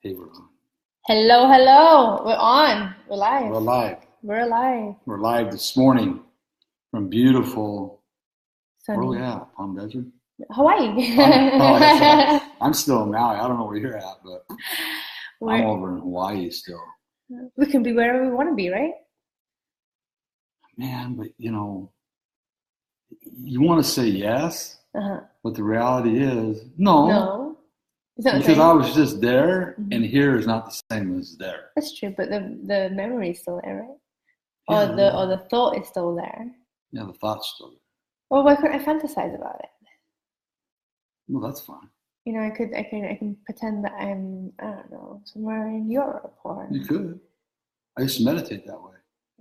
Hey, we're on. Hello, hello. We're on. We're live. We're live. We're live. We're live this morning from beautiful, where are we Sunny. at? Palm Desert? Hawaii. That's right. I'm still in Maui. I don't know where you're at, but I'm We're, over in Hawaii still. we can be wherever we want to be, right? Man, but you want to say yes, Uh-huh. but the reality is no, No. It's not the because same. I was just there, Mhm. and here is not the same as there. That's true, but the memory is still there, right? Yeah, Or the thought is still there. yeah, the thought's still there. Well, why couldn't I fantasize about it? Well, that's fine. You know, I can pretend that I'm, I don't know, somewhere in Europe or You could. I used to meditate that way.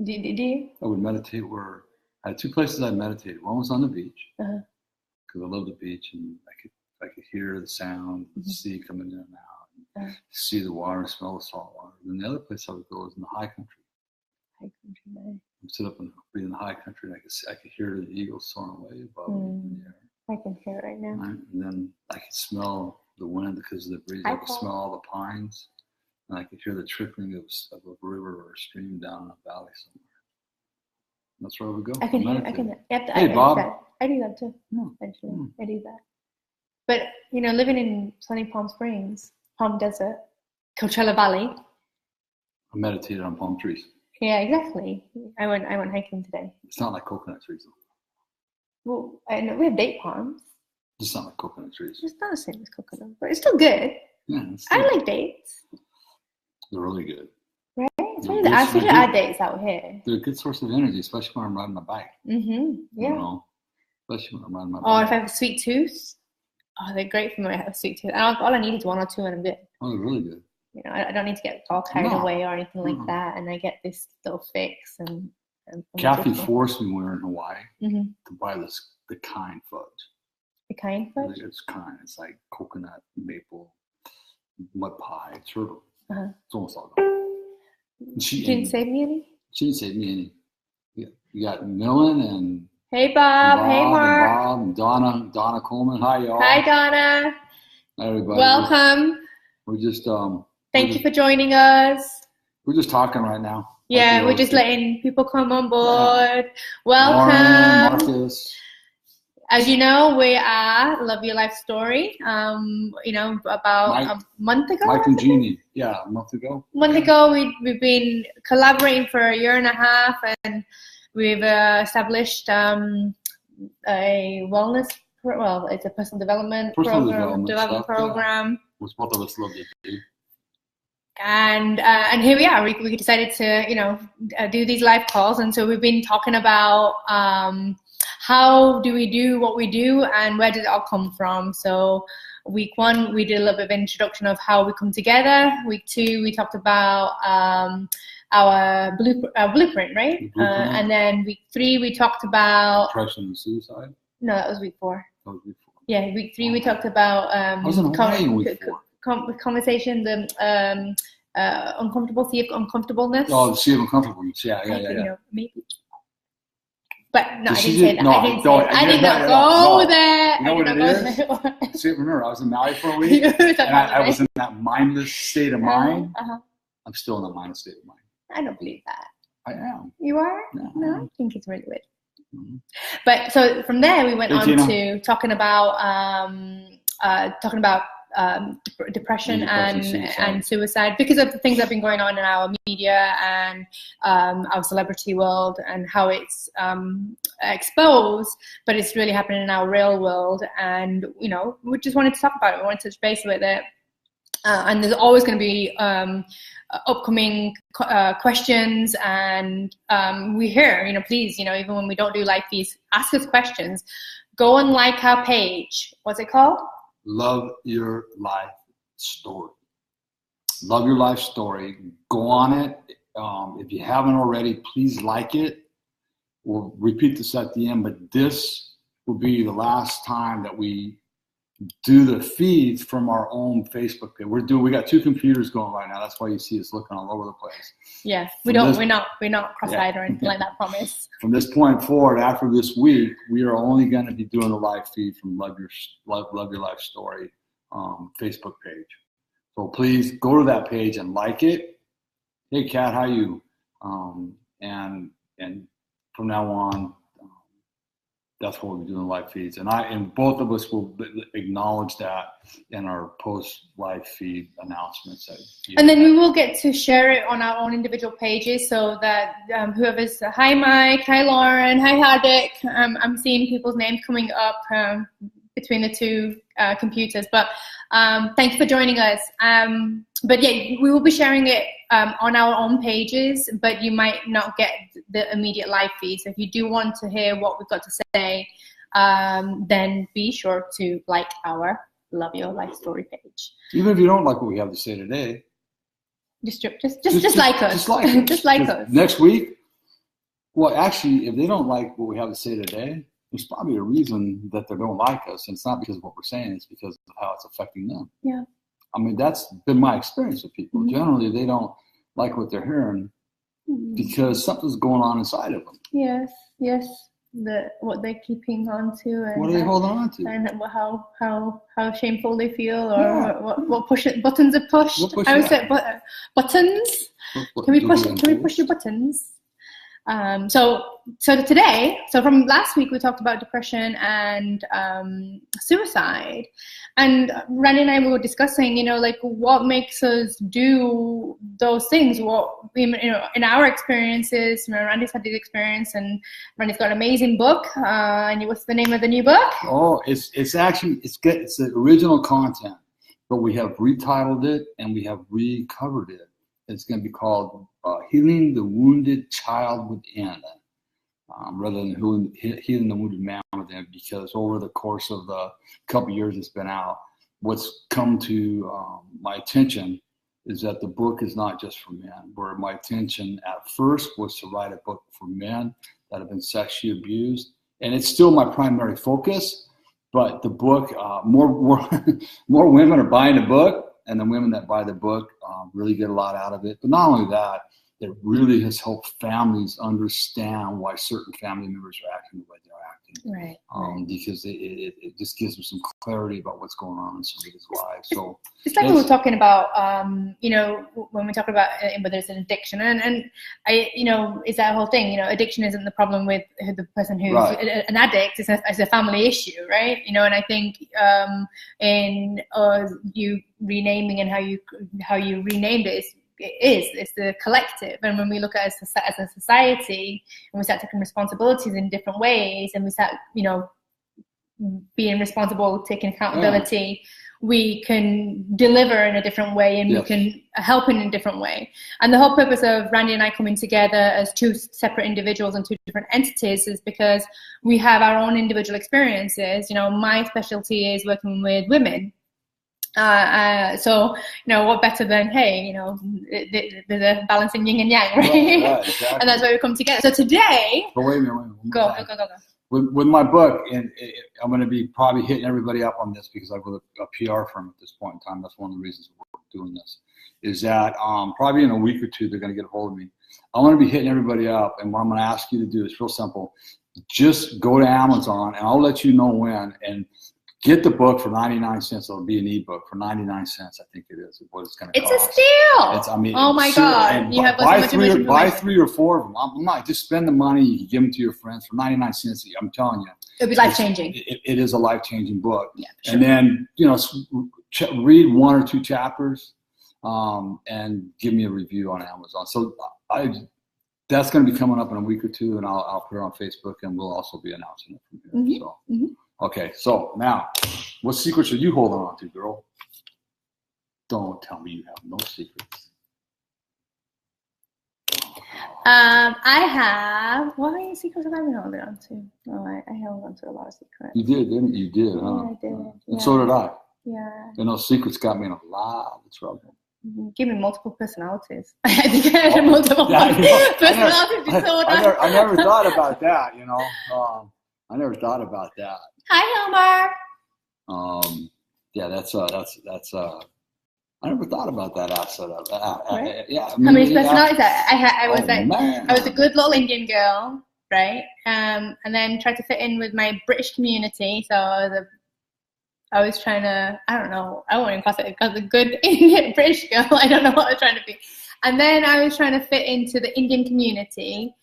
do you? I would meditate where I had two places I meditated. One was on the beach, Uh-huh. because I love the beach, and I could hear the sound of the sea coming in and out, and Uh-huh. see the water, smell the salt water. And the other place I would go was in the high country. High country, nice. I'd sit up and be in the high country, and I could hear the eagles soaring away above me in the air. I can hear it right now. Right? And then I could smell the wind because of the breeze. I could smell all the pines, and I could hear the trickling of a river or a stream down in a valley somewhere. That's where I would go. I can hear. Hey, Bob. I do that too. Yeah. Actually, Hmm. I do that. But living in sunny Palm Springs, Palm Desert, Coachella Valley. I meditated on palm trees. Yeah, exactly. I went hiking today. It's not like coconut trees, though. Well, I know we have date palms. It's not like coconut trees. It's not the same as coconut, but it's still good. Yeah, I like dates. They're really good. Right? They're I good- feel our dates out here. They're a good source of energy, especially when I'm riding my bike. Mm-hmm. Yeah. You know, especially when I'm riding my Or bike. if I have a sweet tooth, they're great for me. I have a sweet tooth. All I need is one or two, and I'm good. Oh, they're really good. I don't need to get all carried No. away or anything like No. that, and I get this little fix. And Kathy forced me when we were in Hawaii Mm-hmm. to buy the kind fudge. The kind fudge. It's kind. It's like coconut, maple, mud pie. It's her. Uh-huh. It's almost all gone. And You didn't save me any. She didn't save me any. Yeah, you got Millen and Hey Bob. Hey Mark. and Bob and Donna Coleman. Hi y'all. Hi Donna. Hi, everybody. Welcome. We're just Thank you for joining us. We're just talking right now. Yeah, Like we we're just always do. letting people come on board. Lauren, Welcome. Marcus. As you know, we are Love Your Life Story. About Mike. a month ago. Mike and Jeannie. Yeah, a month ago. We've been collaborating for a year and a half, and we've established a wellness. It's a personal development program. stuff, program. Which both of us love to do. And here we are. We decided to do these live calls, and so we've been talking about how do we do what we do and where did it all come from. So week one we did a little bit of introduction of how we come together. Week two we talked about our blueprint, right? Blueprint. And then week three we talked about Depression and suicide. no, that was week four. That was before. Yeah, week three we talked about I was in Hawaii in week four. conversation, the uncomfortable, sea of uncomfortableness. Oh, the sea of uncomfortableness. Yeah. Maybe. But no, I She didn't say did- that. no, I did not no, go no. there. You know what it is? See, remember, I was in Maui for a week, and I was in that mindless state of mind. Uh-huh. I'm still in that mindless state of mind. I don't believe that. I am. You are? No. I think it's really weird. Mhm. But so from there, we went Hey, on Tina. to talking about depression Depression, suicide. and suicide because of the things that have been going on in our media and our celebrity world and how it's exposed, but it's really happening in our real world. And we just wanted to talk about it. We wanted to touch base with it. And there's always going to be upcoming questions, and we're here. Please, even when we don't do live feeds, ask us questions. Go and like our page. What's it called? Love Your Life Story. Love Your Life Story. Go on it. If you haven't already, please like it. We'll repeat this at the end, but this will be the last time that we do the feeds from our own Facebook page. We got two computers going right now. That's why you see us looking all over the place. Yeah, We're not cross-eyed or anything like that. Promise. From this point forward, after this week, we are only going to be doing a live feed from Love Your Life Story Facebook page. So please go to that page and like it. Hey, Kat, how you? And from now on, that's what we're doing live feeds, and both of us will acknowledge that in our post live feed announcements. And then we will get to share it on our own individual pages, so that whoever's hi Mike, hi Lauren, hi Hardik. I'm seeing people's names coming up between the two computers, but thank you for joining us. But yeah, we will be sharing it on our own pages, but you might not get the immediate live feed. So if you do want to hear what we've got to say, then be sure to like our Love Your Life Story page. Even if you don't like what we have to say today, just like us. Just like us. Next week, well, actually, if they don't like what we have to say today, there's probably a reason that they don't like us, and it's not because of what we're saying, it's because of how it's affecting them. Yeah. I mean, that's been my experience with people. Mm-hmm. Generally, they don't like what they're hearing because something's going on inside of them. Yes. What they're keeping on to, and what are they holding on to, and how shameful they feel, or what buttons are pushed. I would say buttons. Can we push your buttons? So today, from last week, we talked about depression and suicide, and Randy and I were discussing, like what makes us do those things. What in our experiences, Randy's had this experience, and Randy's got an amazing book. And what's the name of the new book? Oh, it's actually good. It's the original content, but we have retitled it and we have recovered it. It's going to be called Healing the Wounded Child Within, rather than Healing the Wounded Man Within, because over the course of the couple years it's been out, what's come to my attention is that the book is not just for men, where my intention at first was to write a book for men that have been sexually abused, and it's still my primary focus, but the book, more women are buying the book, and the women that buy the book really get a lot out of it. But not only that, it really has helped families understand why certain family members are acting the way they're acting. Right. Because it just gives them some clarity about what's going on in somebody's life. So it's like we were talking about, when we talk about whether it's an addiction, and it's that whole thing. Addiction isn't the problem with the person who's right. An addict. It's a family issue, right? And I think in you renaming and how you renamed it it's the collective. And when we look at it as a society, and we start taking responsibilities in different ways, and we start being responsible, taking accountability, we can deliver in a different way, and we can help in a different way. And the whole purpose of Randy and I coming together as two separate individuals and two different entities is because we have our own individual experiences. My specialty is working with women. So what better than there's a balance in yin and yang, right? Right, exactly. And that's why we come together. So today, but wait a minute. Go. With my book, and I'm going to be probably hitting everybody up on this because I've got a PR firm at this point in time. That's one of the reasons we're doing this. Is that probably in a week or two they're going to get a hold of me. I'm going to be hitting everybody up, and what I'm going to ask you to do is real simple. Just go to Amazon, and I'll let you know when, and get the book for 99 cents. It'll be an ebook for 99 cents. I think it is what it's going to cost. It's a steal. Oh my God! You have buy 3 or 4 of them. I'm not just spend the money. You give them to your friends for 99 cents. I'm telling you, it'll be life changing. It is a life changing book. Yeah, sure. And then read 1 or 2 chapters, and give me a review on Amazon. So that's going to be coming up in a week or two, and I'll put it on Facebook, and we'll also be announcing it from here. Mm-hmm. Okay, so now, what secrets are you holding on to, girl? Don't tell me you have no secrets. I have. What secrets have I been holding on to? Oh, I held on to a lot of secrets. You did, didn't you? You did, huh? Yeah, I did. Yeah. And so did I. Yeah. And those secrets got me in a lot of trouble. Give me multiple personalities. I think I had multiple personality disorder. I never thought about that, I never thought about that. Hi, Hilmar. Yeah, that's I never thought about that asset of that. Right? Yeah. How many personalities? I was a good little Indian girl, right? And then tried to fit in with my British community. So I was I was trying to, I don't know, I wouldn't class it because a good Indian British girl. I don't know what I was trying to be. And then I was trying to fit into the Indian community.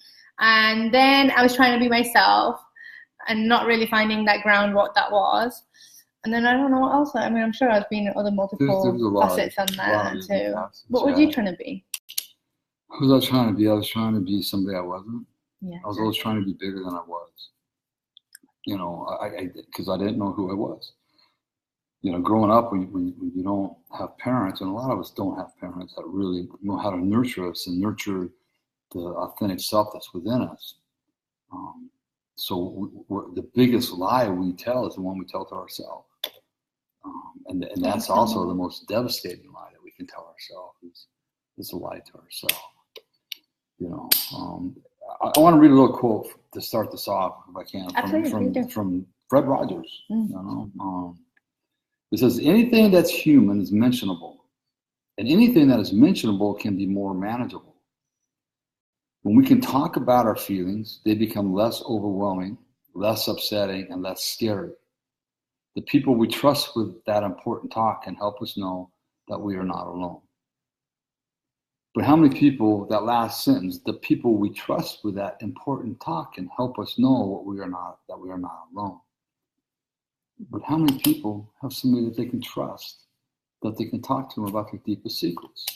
And then I was trying to be myself and not really finding that ground, what that was. And then I don't know what else. I mean, I'm sure I've been in other multiple facets on that too. What were you trying to be? Who was I trying to be? I was trying to be somebody I wasn't. Yeah. I was always trying to be bigger than I was. You know, because I didn't know who I was. You know, growing up, when you don't have parents, and a lot of us don't have parents that really know how to nurture us and nurture the authentic self that's within us. So the biggest lie we tell is the one we tell to ourselves. And that's also the most devastating lie that we can tell ourselves is a lie to ourselves. You know, I want to read a little quote to start this off, if I can, from Fred Rogers. You know, it says, anything that's human is mentionable, and anything that is mentionable can be more manageable. When we can talk about our feelings, they become less overwhelming, less upsetting, and less scary. The people we trust with that important talk can help us know that we are not alone. But how many people, that last sentence, the people we trust with that important talk can help us know that we are not alone. But how many people have somebody that they can trust, that they can talk to them about their deepest secrets?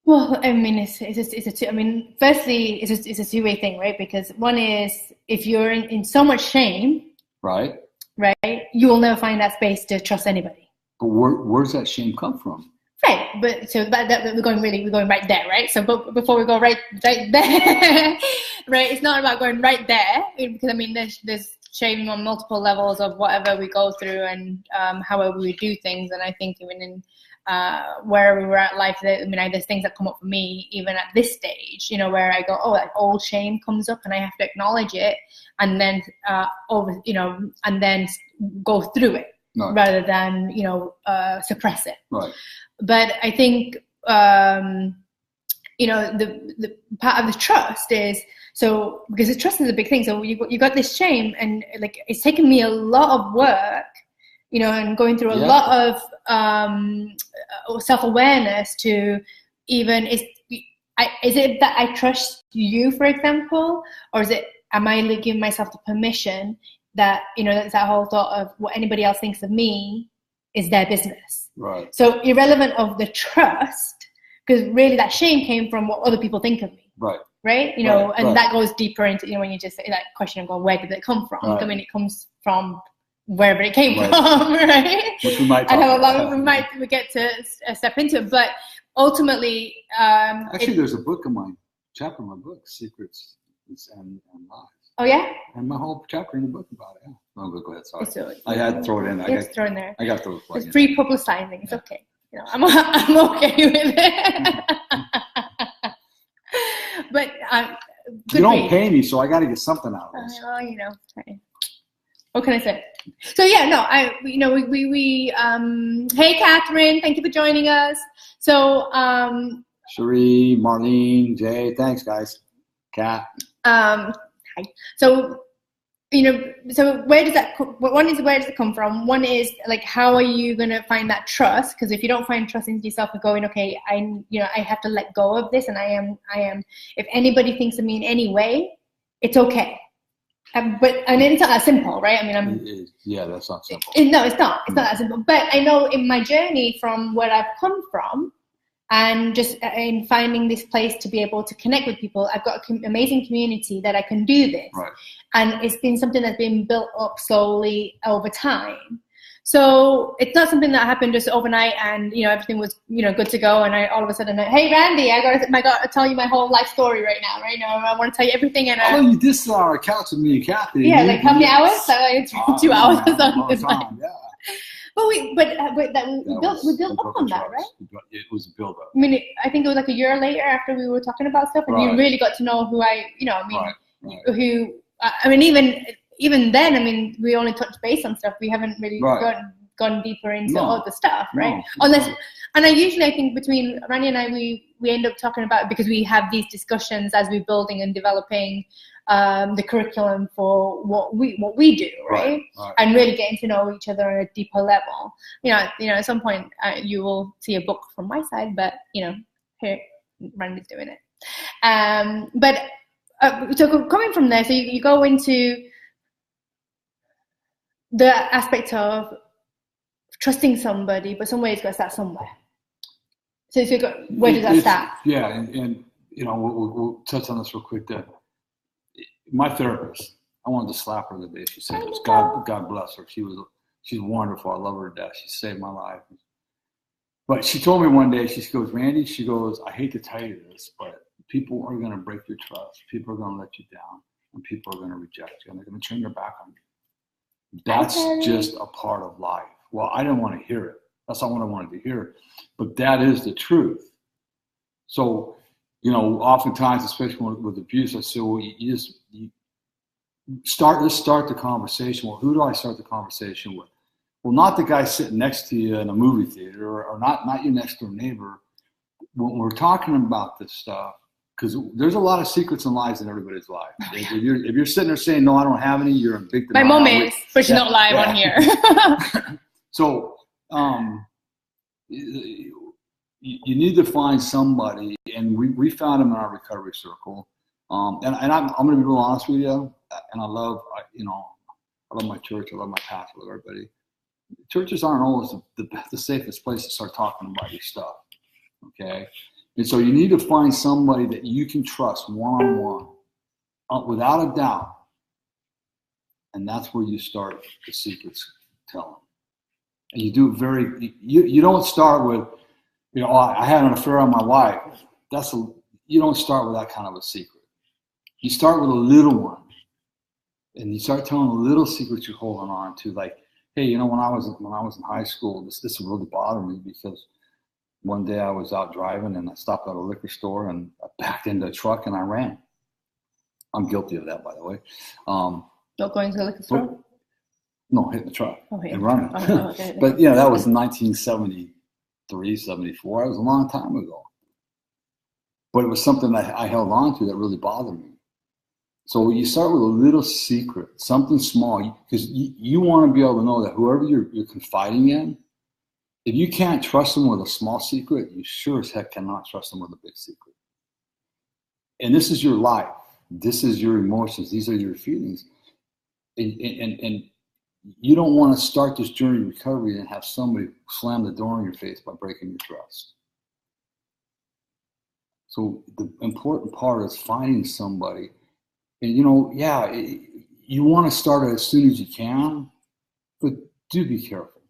Well, I mean, firstly, it's a two-way thing, right? Because one is, if you're in so much shame, right, you will never find that space to trust anybody. But where's that shame come from? Right, but so that we're going right there, right? So, but before we go right there, right? It's not about going right there, because I mean, there's shame on multiple levels of whatever we go through and however we do things. And I think even in wherever we're at life, I mean, there's things that come up for me even at this stage, you know, where I go, oh, that old shame comes up, and I have to acknowledge it, and then and then go through it, right, rather than suppress it. Right. But I think the part of the trust is, so because the trust is a big thing. So you got this shame, and like it's taken me a lot of work, you know, and going through a lot of self-awareness to even is it that I trust you, for example, or is it am I giving myself the permission that, you know, that's that whole thought of what anybody else thinks of me is their business. Right. So irrelevant of the trust, because really that shame came from what other people think of me. Right. Right. You know, and that goes deeper into, you know, when you just say that question of going, where did it come from? Right. I mean, it comes from wherever it came from, right? Which we might. I know a lot of we get to step into it, but ultimately, actually, there's a book in my chapter in my book, Secrets and Lies. Oh yeah. And my whole chapter in the book about it. Yeah. No, go ahead. Sorry. So, I had to throw it in. It's thrown there. I got to throw it. It's free publicizing. It's okay. You know, I'm okay with it. But you don't pay me, so I got to get something out of this. Well, you know, what can I say? So yeah, no, we hey Catherine, thank you for joining us. So Cherie, Marlene, Jay, thanks guys. Kat. Hi. So, you know, so where does it come from? One is like, how are you going to find that trust? Because if you don't find trust in yourself and going, okay, I have to let go of this, and I am, if anybody thinks of me in any way, it's okay. And it's not that simple, right? I mean, that's not simple. No, it's not. It's not that simple. But I know in my journey from where I've come from, and just in finding this place to be able to connect with people, I've got an amazing community that I can do this. Right. And it's been something that's been built up slowly over time. So it's not something that happened just overnight and, you know, everything was, you know, good to go. And I all of a sudden, hey, Randy, I got to tell you my whole life story right now, right? Now I want to tell you everything. And you did sit on our couch with me and Kathy. Yeah, like how many hours? Like 2 hours or something. Yeah. But we built up on that, right? It was a build up. I mean, I think it was like a year later after we were talking about stuff, and you really got to know who who. I mean, even then, I mean, we only touched base on stuff. We haven't really gone deeper into No. other stuff, right? No. Unless, and I think between Rani and I, we end up talking about, because we have these discussions as we're building and developing the curriculum for what we do, right? Right. And really getting to know each other on a deeper level. At some point you will see a book from my side, but here Rani's doing it. So coming from there, so you go into the aspect of trusting somebody, but somebody's got to start somewhere. So where does that start? Yeah, and we'll touch on this real quick. That my therapist, I wanted to slap her the day she said this. God bless her. She's wonderful. I love her to death. She saved my life. But she told me one day, she goes, Randy, she goes, I hate to tell you this, but people are going to break your trust. People are going to let you down, and people are going to reject you, and they're going to turn their back on you. That's just a part of life. Well, I didn't want to hear it. That's not what I wanted to hear. But that is the truth. So, oftentimes, especially with abuse, I say, well, let's start the conversation. Well, who do I start the conversation with? Well, not the guy sitting next to you in a movie theater, or not your next door neighbor. When we're talking about this stuff, because there's a lot of secrets and lies in everybody's life. Oh, yeah. If you're sitting there saying, no, I don't have any, you're in big denial. My mom is, but she's not live on here. So you need to find somebody, and we found him in our recovery circle. And I'm going to be real honest with you, and I love my church, I love my pastor, I love everybody. Churches aren't always the safest place to start talking about your stuff, okay? And so you need to find somebody that you can trust one-on-one, without a doubt. And that's where you start the secrets telling. And you do it you don't start with, I had an affair on my wife. You don't start with that kind of a secret. You start with a little one. And you start telling a little secret you're holding on to, like, hey, when I was in high school, this really bothered me, because one day I was out driving and I stopped at a liquor store and I backed into a truck and I ran. I'm guilty of that, by the way. Not going to the liquor store? No, hitting the truck and running. Okay. But that was 1973, 74. It was a long time ago. But it was something that I held on to that really bothered me. So you start with a little secret, something small, because you want to be able to know that whoever you're confiding in, if you can't trust them with a small secret, you sure as heck cannot trust them with a big secret. And this is your life. This is your emotions. These are your feelings. And you don't want to start this journey of recovery and have somebody slam the door in your face by breaking your trust. So the important part is finding somebody. And, you want to start it as soon as you can, but do be careful.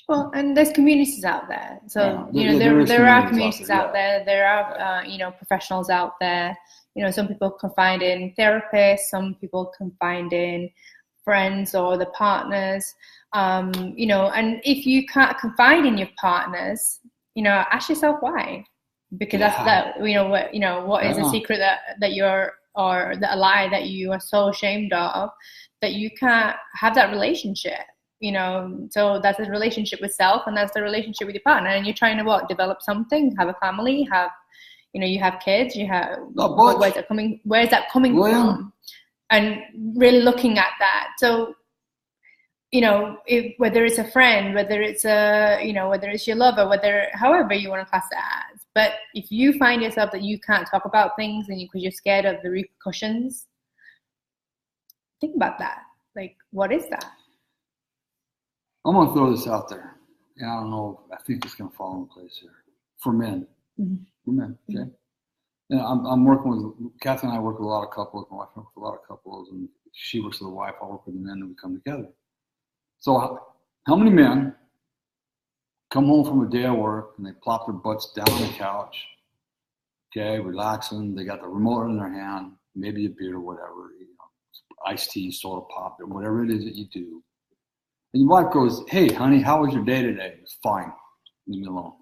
Well, and there's communities out there. So, there are communities out there. There are, professionals out there. Some people confide in therapists. Some people confide in friends or the partners. And if you can't confide in your partners, ask yourself why. Because what is a secret that you're, or a lie that you are so ashamed of that you can't have that relationship, so that's a relationship with self, and that's the relationship with your partner, and you're trying to develop something, have a family, you have kids, you have, where's that coming from? And really looking at that. So, whether it's a friend, whether it's whether it's your lover, however you want to class it as. But if you find yourself that you can't talk about things because you're scared of the repercussions, think about that. Like, what is that? I'm going to throw this out there. And I don't know, I think it's going to fall in place here. For men. Mm-hmm. For men, okay? Mm-hmm. I'm working with, Kathy and I work with a lot of couples. My wife works with a lot of couples, and she works with the wife. I work with the men, and we come together. So how many men come home from a day of work and they plop their butts down on the couch, okay, relaxing, they got the remote in their hand, maybe a beer or whatever, iced tea, soda pop, or whatever it is that you do. And your wife goes, hey, honey, how was your day today? It's fine. Leave me alone.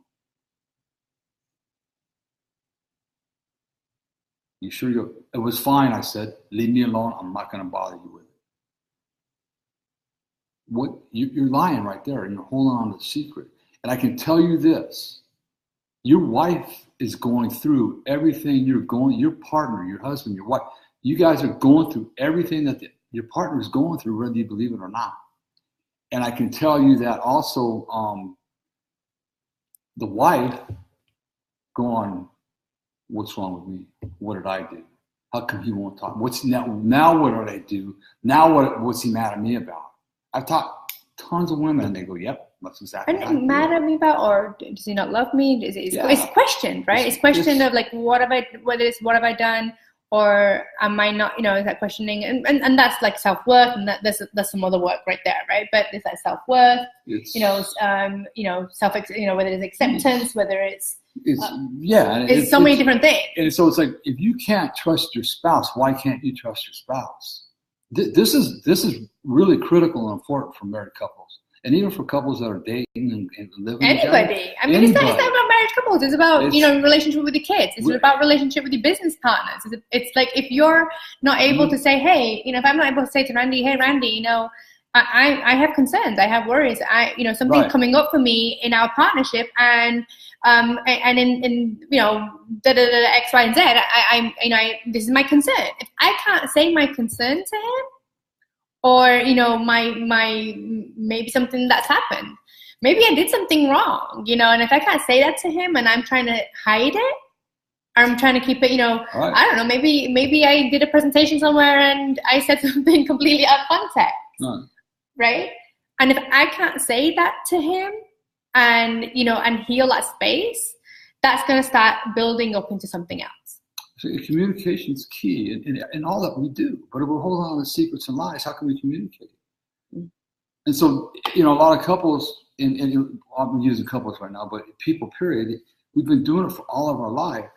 You sure it was fine, I said. Leave me alone. I'm not going to bother you with it. you're lying right there, and you're holding on to the secret. And I can tell you this: your wife is going through everything your partner, your husband, your wife. You guys are going through everything that your partner is going through, whether you believe it or not. And I can tell you that also, the wife going, what's wrong with me? What did I do? How come he won't talk? What's now what did I do? Now what's he mad at me about? I've talked to tons of women and they go, yep, that's exactly what. Are you mad at me about, or does he not love me? It's questioned, right? It's questioned of like, whether it's what have I done, or am I not, is that questioning, and that's like self-worth, and that's some other work right there, right? But it's like self-worth, whether it's acceptance, whether it's so many different things. And so it's like, if you can't trust your spouse, why can't you trust your spouse? This is really critical and important for married couples, and even for couples that are dating and living. Anybody. I mean, it's not about married couples. It's about relationship with your kids. It's about relationship with your business partners. It's like, if you're not able to say, hey, if I'm not able to say to Randy, hey, Randy, I have concerns, I have worries, something's coming up for me in our partnership, and in X, Y, and Z, this is my concern. If I can't say my concern to him, or my maybe something that's happened, maybe I did something wrong, and if I can't say that to him, and I'm trying to hide it, or I'm trying to keep it, right. I don't know, maybe I did a presentation somewhere and I said something completely out of context, right? And if I can't say that to him, and heal that space, that's going to start building up into something else. So communication is key in all that we do. But if we're holding on to secrets and lies, how can we communicate? Mm-hmm. And so, a lot of couples, and I'm using couples right now, but people, period, we've been doing it for all of our life.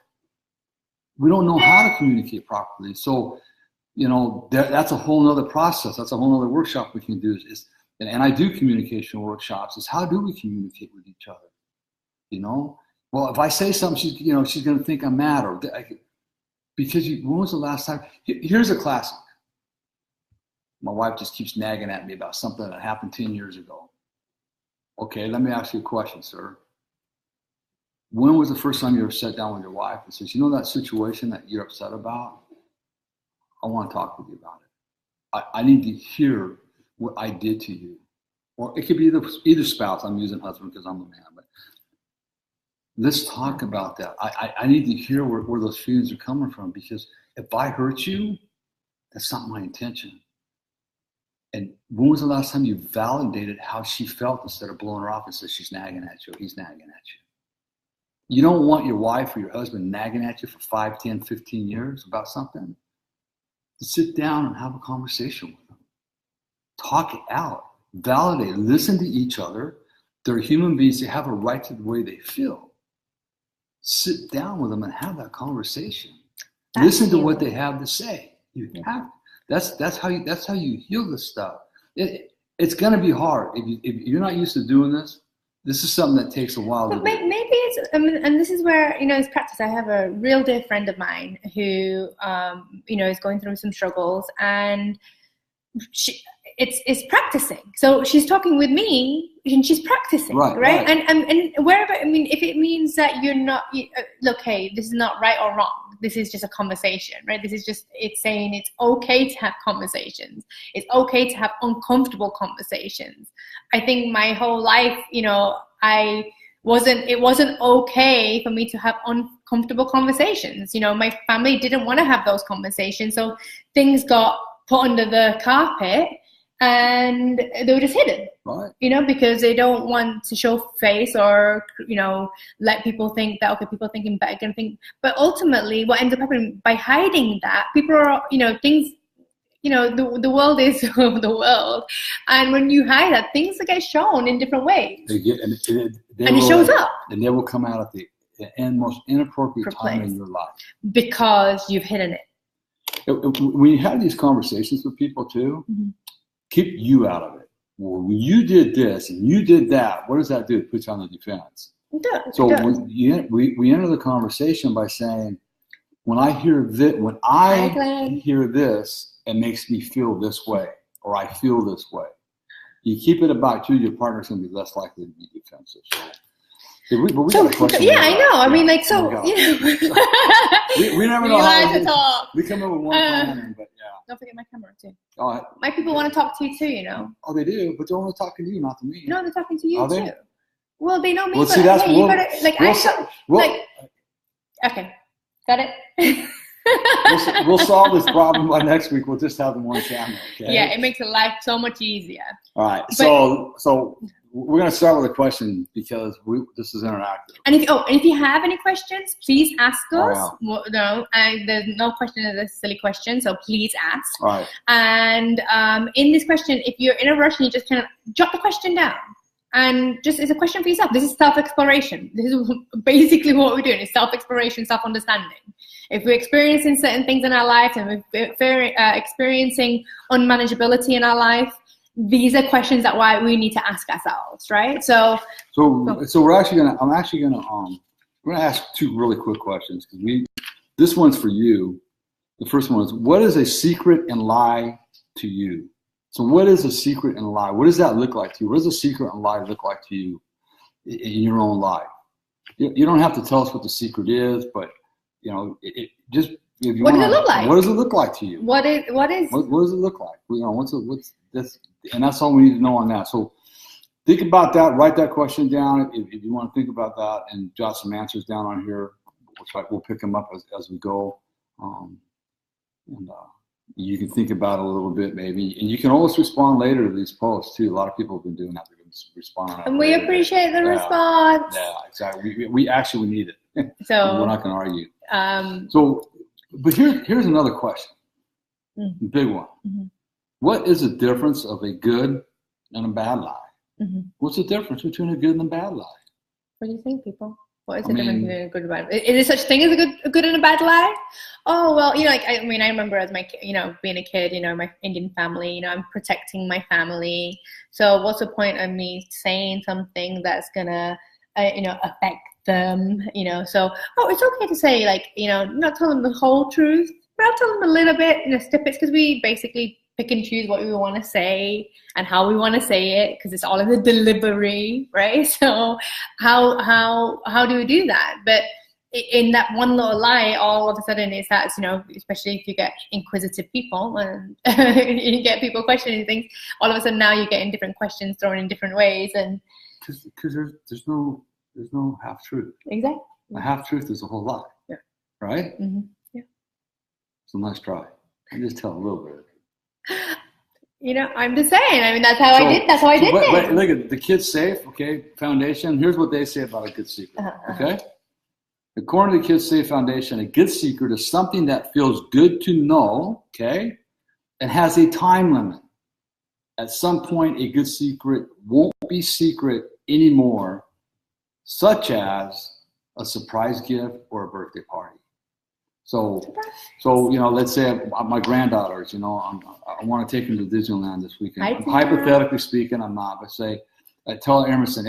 We don't know how to communicate properly. So, that's a whole nother process. That's a whole nother workshop we can do. And I do communication workshops. Is how do we communicate with each other? Well, if I say something, she's going to think I'm mad, or because when was the last time? Here's a classic. My wife just keeps nagging at me about something that happened 10 years ago. Okay, let me ask you a question, sir. When was the first time you ever sat down with your wife and says, that situation that you're upset about? I want to talk with you about it. I need to hear what I did to you. Or it could be either spouse. I'm using husband because I'm a man, but let's talk about that. I need to hear where those feelings are coming from, because if I hurt you, that's not my intention. And when was the last time you validated how she felt instead of blowing her off and says she's nagging at you or he's nagging at you? You don't want your wife or your husband nagging at you for 5, 10, 15 years about something. Sit down and have a conversation with them. Talk it out. Validate. Listen to each other. They're human beings. They have a right to the way they feel. Sit down with them and have that conversation. Listen to what they have to say. You have. That's how you heal this stuff. It's going to be hard if you're not used to doing this. This is something that takes a while. But maybe it's, and this is where it's practice. I have a real dear friend of mine who is going through some struggles, and it's practicing. So she's talking with me and she's practicing, right? And wherever, if it means that you're not, look, hey, this is not right or wrong. This is just a conversation, right? It's saying it's okay to have conversations. It's okay to have uncomfortable conversations. I think my whole life, it wasn't okay for me to have uncomfortable conversations. My family didn't want to have those conversations. So things got put under the carpet and they were just hidden, right? Because they don't want to show face or, let people think that, okay, people are thinking better and think. But ultimately what ends up happening by hiding that, people are, things, the world is the world. And when you hide that, things get shown in different ways. It shows up. And they will come out at the most inappropriate time in your life. Because you've hidden it. When you have these conversations with people too, keep you out of it. Well, when you did this and you did that, what does that do? It puts you on the defense. We enter the conversation by saying, when I hear this, it makes me feel this way, or I feel this way. you keep it about you, your partner's going to be less likely to be defensive. So, we got a question. Yeah, I know. I mean, like, so, we never know you how like to talk. We come up with one plan, but yeah. Don't forget my camera too. Oh, My people want to talk to you too, you know. Oh, they do, but they're only talking to you, not to me. No, they're talking to you Are too. they? Well, they know me, Well, but see, that's hey, you gotta, like, okay, got it. we'll solve this problem by next week. We'll just have them one camera. Okay? Yeah, it makes life so much easier. All right. So we're going to start with a question because this is interactive. And if you have any questions, please ask us. Oh, well, no, there's no question is a silly question, so please ask. All right. And in this question, if you're in a rush and you just kind of jot the question down. And just it's a question for yourself. This is self-exploration. This is basically what we're doing. It's self-exploration, self-understanding. If we're experiencing certain things in our life and we're experiencing unmanageability in our life, these are questions that we need to ask ourselves, right? So we're actually gonna. We're gonna ask two really quick questions because this one's for you. The first one is, what is a secret and lie to you? So what is a secret and a lie? What does that look like to you? What does a secret and lie look like to you in your own life? You don't have to tell us what the secret is, but just if you what does it look like? What does it look like to you? What does it look like? What's this? And that's all we need to know on that. So think about that. Write that question down if you want to think about that, and jot some answers down on here. We'll pick them up as we go. You can think about it a little bit maybe, and you can always respond later to these posts too. A lot of people have been doing that. They're going to respond on that. And we appreciate the response. Yeah, exactly. We actually need it. So we're not going to argue. But here's another question. Mm-hmm. Big one. Mm-hmm. What is the difference of a good and a bad lie? Mm-hmm. What's the difference between a good and a bad lie? What do you think, people? What is the difference between a good and a bad? Is there such thing as a good and a bad lie? Oh well, I remember as my being a kid, my Indian family, I'm protecting my family. So what's the point of me saying something that's gonna affect them? So it's okay to say not tell them the whole truth, but I'll tell them a little bit, snippets, because we basically pick and choose what we want to say and how we want to say it, because it's all in the delivery, right? So how do we do that? But in that one little lie, all of a sudden it starts, especially if you get inquisitive people and you get people questioning things, all of a sudden now you're getting different questions thrown in different ways, and because there's no half truth. Exactly. A half truth is a whole lie. Yeah. Right? Mm-hmm. Yeah. So nice try. I just tell a little bit. I'm just saying. That's how I did. That's how I did it. But look at the Kids Safe, okay, Foundation. Here's what they say about a good secret. Okay. According to the Kids Safe Foundation, a good secret is something that feels good to know, okay, and has a time limit. At some point, a good secret won't be secret anymore, such as a surprise gift or a birthday party. So let's say my granddaughters, I want to take them to Disneyland this weekend. Hypothetically speaking, I'm not, but I tell Emerson,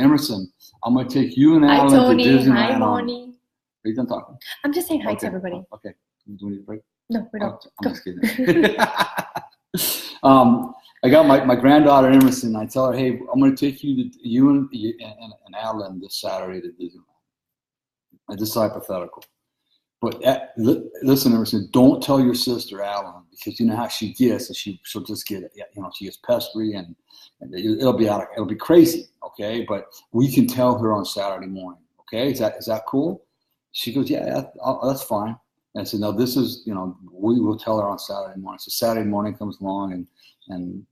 I'm going to take you and Alan to Disneyland. Hi, Tony. Are you done talking? I'm just saying hi to everybody. Okay. Do we need a break? No, we don't. I'm just kidding. I got my granddaughter Emerson. I tell her, hey, I'm going to take you and Alan this Saturday to Disneyland. This is hypothetical. But listen, Emerson, don't tell your sister Alan, because you know how she gets, and she'll just get, she gets pestery, and it'll be crazy, okay? But we can tell her on Saturday morning, okay? Is that cool? She goes, yeah, that's fine. And I said, no, this is, we will tell her on Saturday morning. So Saturday morning comes along, and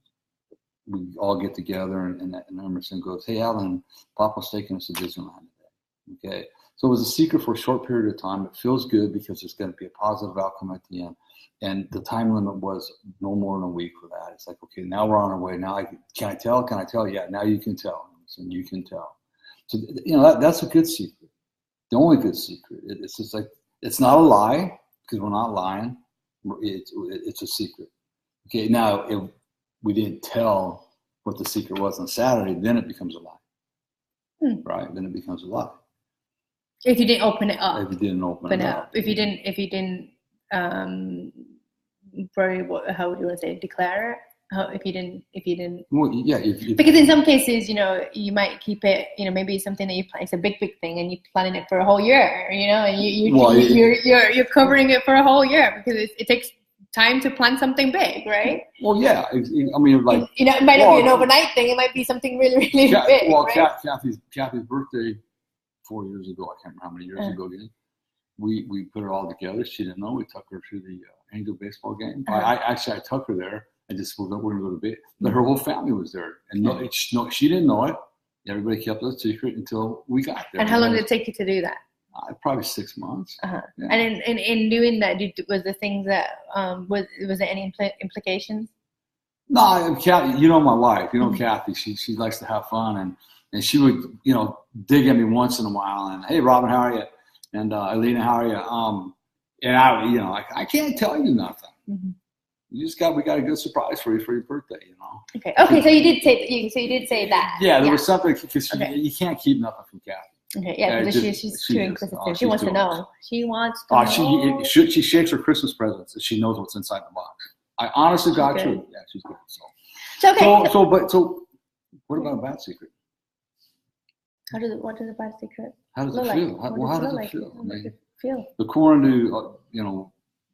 we all get together, and Emerson goes, hey, Alan, Papa's taking us to Disneyland today, okay? So it was a secret for a short period of time. It feels good because there's going to be a positive outcome at the end. And the time limit was no more than a week for that. It's like, okay, now we're on our way. Now can I tell? Can I tell? Yeah, now you can tell. And you can tell. So, that's a good secret. The only good secret. It's just like, it's not a lie, because we're not lying. It's a secret. Okay, now if we didn't tell what the secret was on Saturday, then it becomes a lie. Right? Then it becomes a lie. If you didn't open it up. If you didn't open it up. If you didn't, how would you want to say, declare it? Oh, if you didn't. Well, yeah. Because in some cases, you might keep it. Maybe it's something that you plan. It's a big thing, and you're planning it for a whole year. And you're covering it for a whole year because it takes time to plan something big, right? Well, yeah. I mean, like it might not be an overnight thing. It might be something really, really big. Well, right? Kathy's birthday 4 years ago. I can't remember how many years ago again. We put it all together. She didn't know. We took her to the Angel baseball game. I took her there. I just we're going to go to bed, but her whole family was there, and she didn't know it. Everybody kept it a secret until we got there. And how long did it take you to do that? Probably 6 months. Yeah. And in doing that, was the things that was there any implications? No, Kathy, my wife. Kathy. She likes to have fun, and she would dig at me once in a while, and hey, Robin, how are you? And Alina, how are you? And I can't tell you nothing. Mm-hmm. We got a good surprise for your birthday, Okay. So you did say that. Yeah, there was something because you can't keep nothing from Kathy. Okay. Yeah, because she's too inquisitive. She wants to know. She wants to know. She shakes her Christmas presents and she knows what's inside the box. I honestly got true. Yeah, she's good. So what about a bad secret? What is a bad secret? How does it feel? How does it feel? How does it feel? According to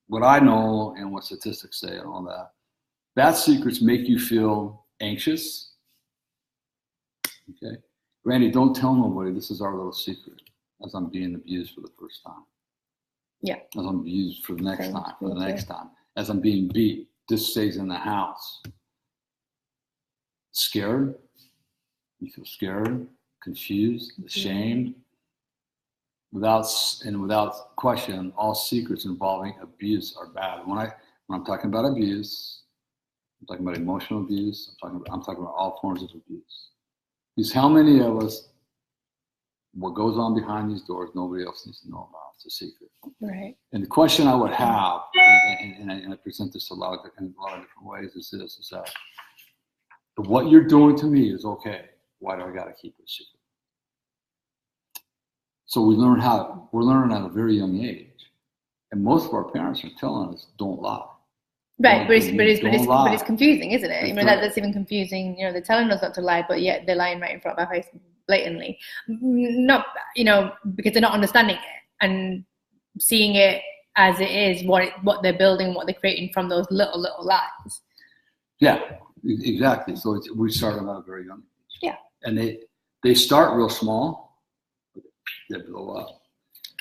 what I know and what statistics say and all that, bad secrets make you feel anxious. Okay, Randy, don't tell nobody. This is our little secret. As I'm being abused for the first time. Yeah. As I'm abused for the next time. For the next time. As I'm being beat. This stays in the house. Scared. You feel scared, confused, ashamed. Without question, all secrets involving abuse are bad. When I'm talking about abuse, I'm talking about emotional abuse. I'm talking about all forms of abuse. Because how many of us, what goes on behind these doors, nobody else needs to know about. It's a secret. Right. And the question I would have, and I present this in a lot of different ways, is this: is that what you're doing to me is okay. Why do I got to keep it a secret? So we're learning at a very young age, and most of our parents are telling us, "Don't lie." Right, but it's confusing, isn't it? That's even confusing. They're telling us not to lie, but yet they're lying right in front of our face, blatantly. Not, because they're not understanding it and seeing it as it is, what they're building, what they're creating from those little lies. Yeah, exactly. So we start them at a very young age. Yeah, and they start real small, they blow up.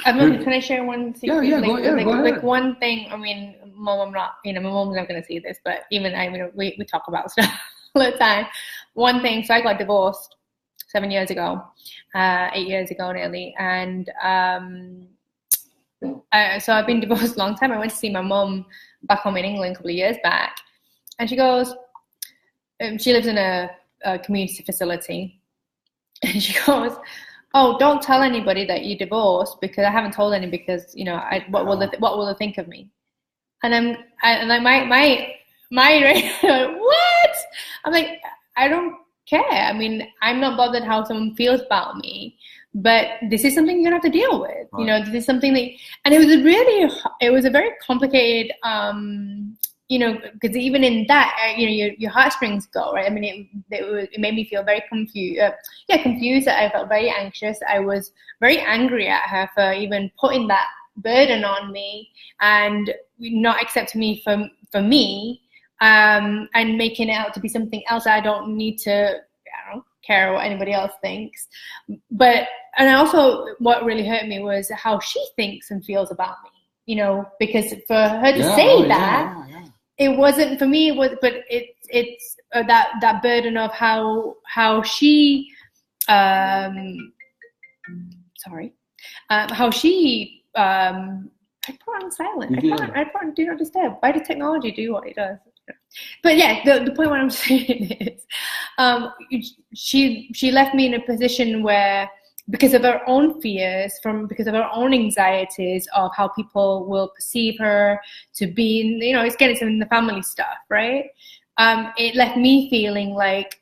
Can I share one secret? Yeah, go ahead. One thing. I mean, my mom's not going to see this, but even we talk about stuff all the time. One thing. So I got divorced 7 years ago, 8 years ago nearly, and so I've been divorced a long time. I went to see my mom back home in England a couple of years back, and she goes, she lives in a community facility, and she goes, "Oh, don't tell anybody that you divorced because I haven't told any because what will they think of me?" And my what? I'm like, I don't care. I mean, I'm not bothered how someone feels about me, but this is something you're gonna have to deal with. Right. This is something that, and it was a very complicated. Because even in that, your heartstrings go, right? I mean, it made me feel very confused. Confused. I felt very anxious. I was very angry at her for even putting that burden on me and not accepting me for me, and making it out to be something else. I don't need to. I don't care what anybody else thinks. And also, what really hurt me was how she thinks and feels about me. Because for her to say that. Yeah. It wasn't for me. But it's that burden of how she, how she. I put on silent. I put on do not disturb. Why does technology do what it does? But yeah, the point what I'm saying is, she left me in a position where, because of her own fears, because of her own anxieties of how people will perceive her to be, it's getting some in the family stuff, right? It left me feeling like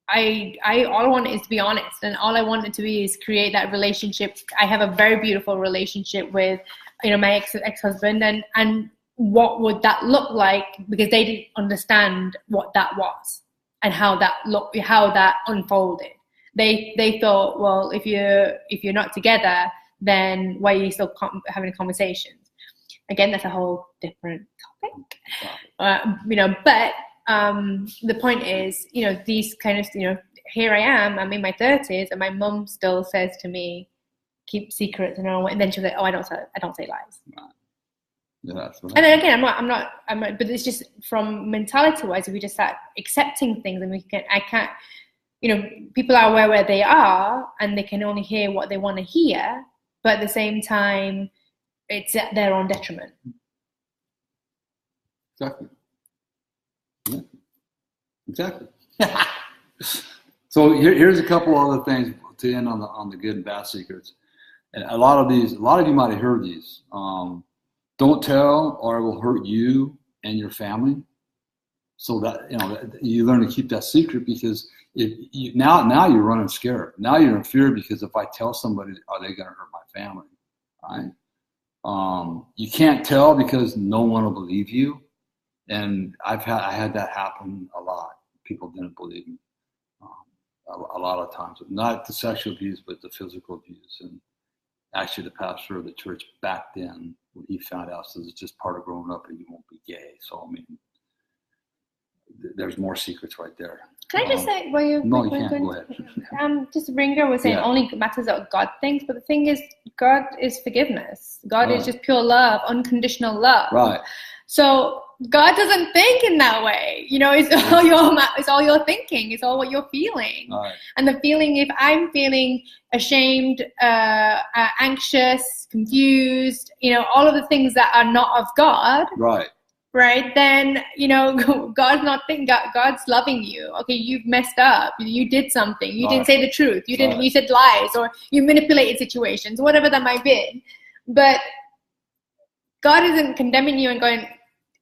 I all I wanted is to be honest, and all I wanted to be is create that relationship. I have a very beautiful relationship with, my ex-husband, and what would that look like, because they didn't understand what that was and how that unfolded. They thought, well, if you're not together, then why are you still having conversations? Again, that's a whole different topic. But the point is, these kind of, here I am, I'm in my 30s, and my mum still says to me, keep secrets, and then she'll say, oh, I don't say lies. Yeah, that's what and then again, I'm not, but it's just from mentality wise, if we just start accepting things, and I can't, people are aware where they are, and they can only hear what they want to hear, but at the same time, it's at their own detriment. Exactly. Yeah. Exactly. So here's a couple other things to end on the good and bad secrets. And a lot of you might have heard these. Don't tell, or it will hurt you and your family. So that you learn to keep that secret, because now you're running scared. Now you're in fear, because if I tell somebody, are they going to hurt my family? Right? You can't tell because no one will believe you, and I had that happen a lot. People didn't believe me a lot of times. Not the sexual abuse, but the physical abuse. And actually, the pastor of the church back then, when he found out, says it's just part of growing up, and you won't be gay. So I mean, there's more secrets right there. Can I just say, no, you can't. Go ahead. Just Ringer was saying only matters what God thinks, but the thing is, God is forgiveness. God is just pure love, unconditional love. Right. So God doesn't think in that way. It's all your thinking. It's all what you're feeling. Right. And the feeling, if I'm feeling ashamed, anxious, confused, all of the things that are not of God. Right, then God's not thinking. God's loving you. Okay, you've messed up. You did something. You didn't say the truth. You didn't. You said lies, or you manipulated situations, whatever that might be. But God isn't condemning you and going.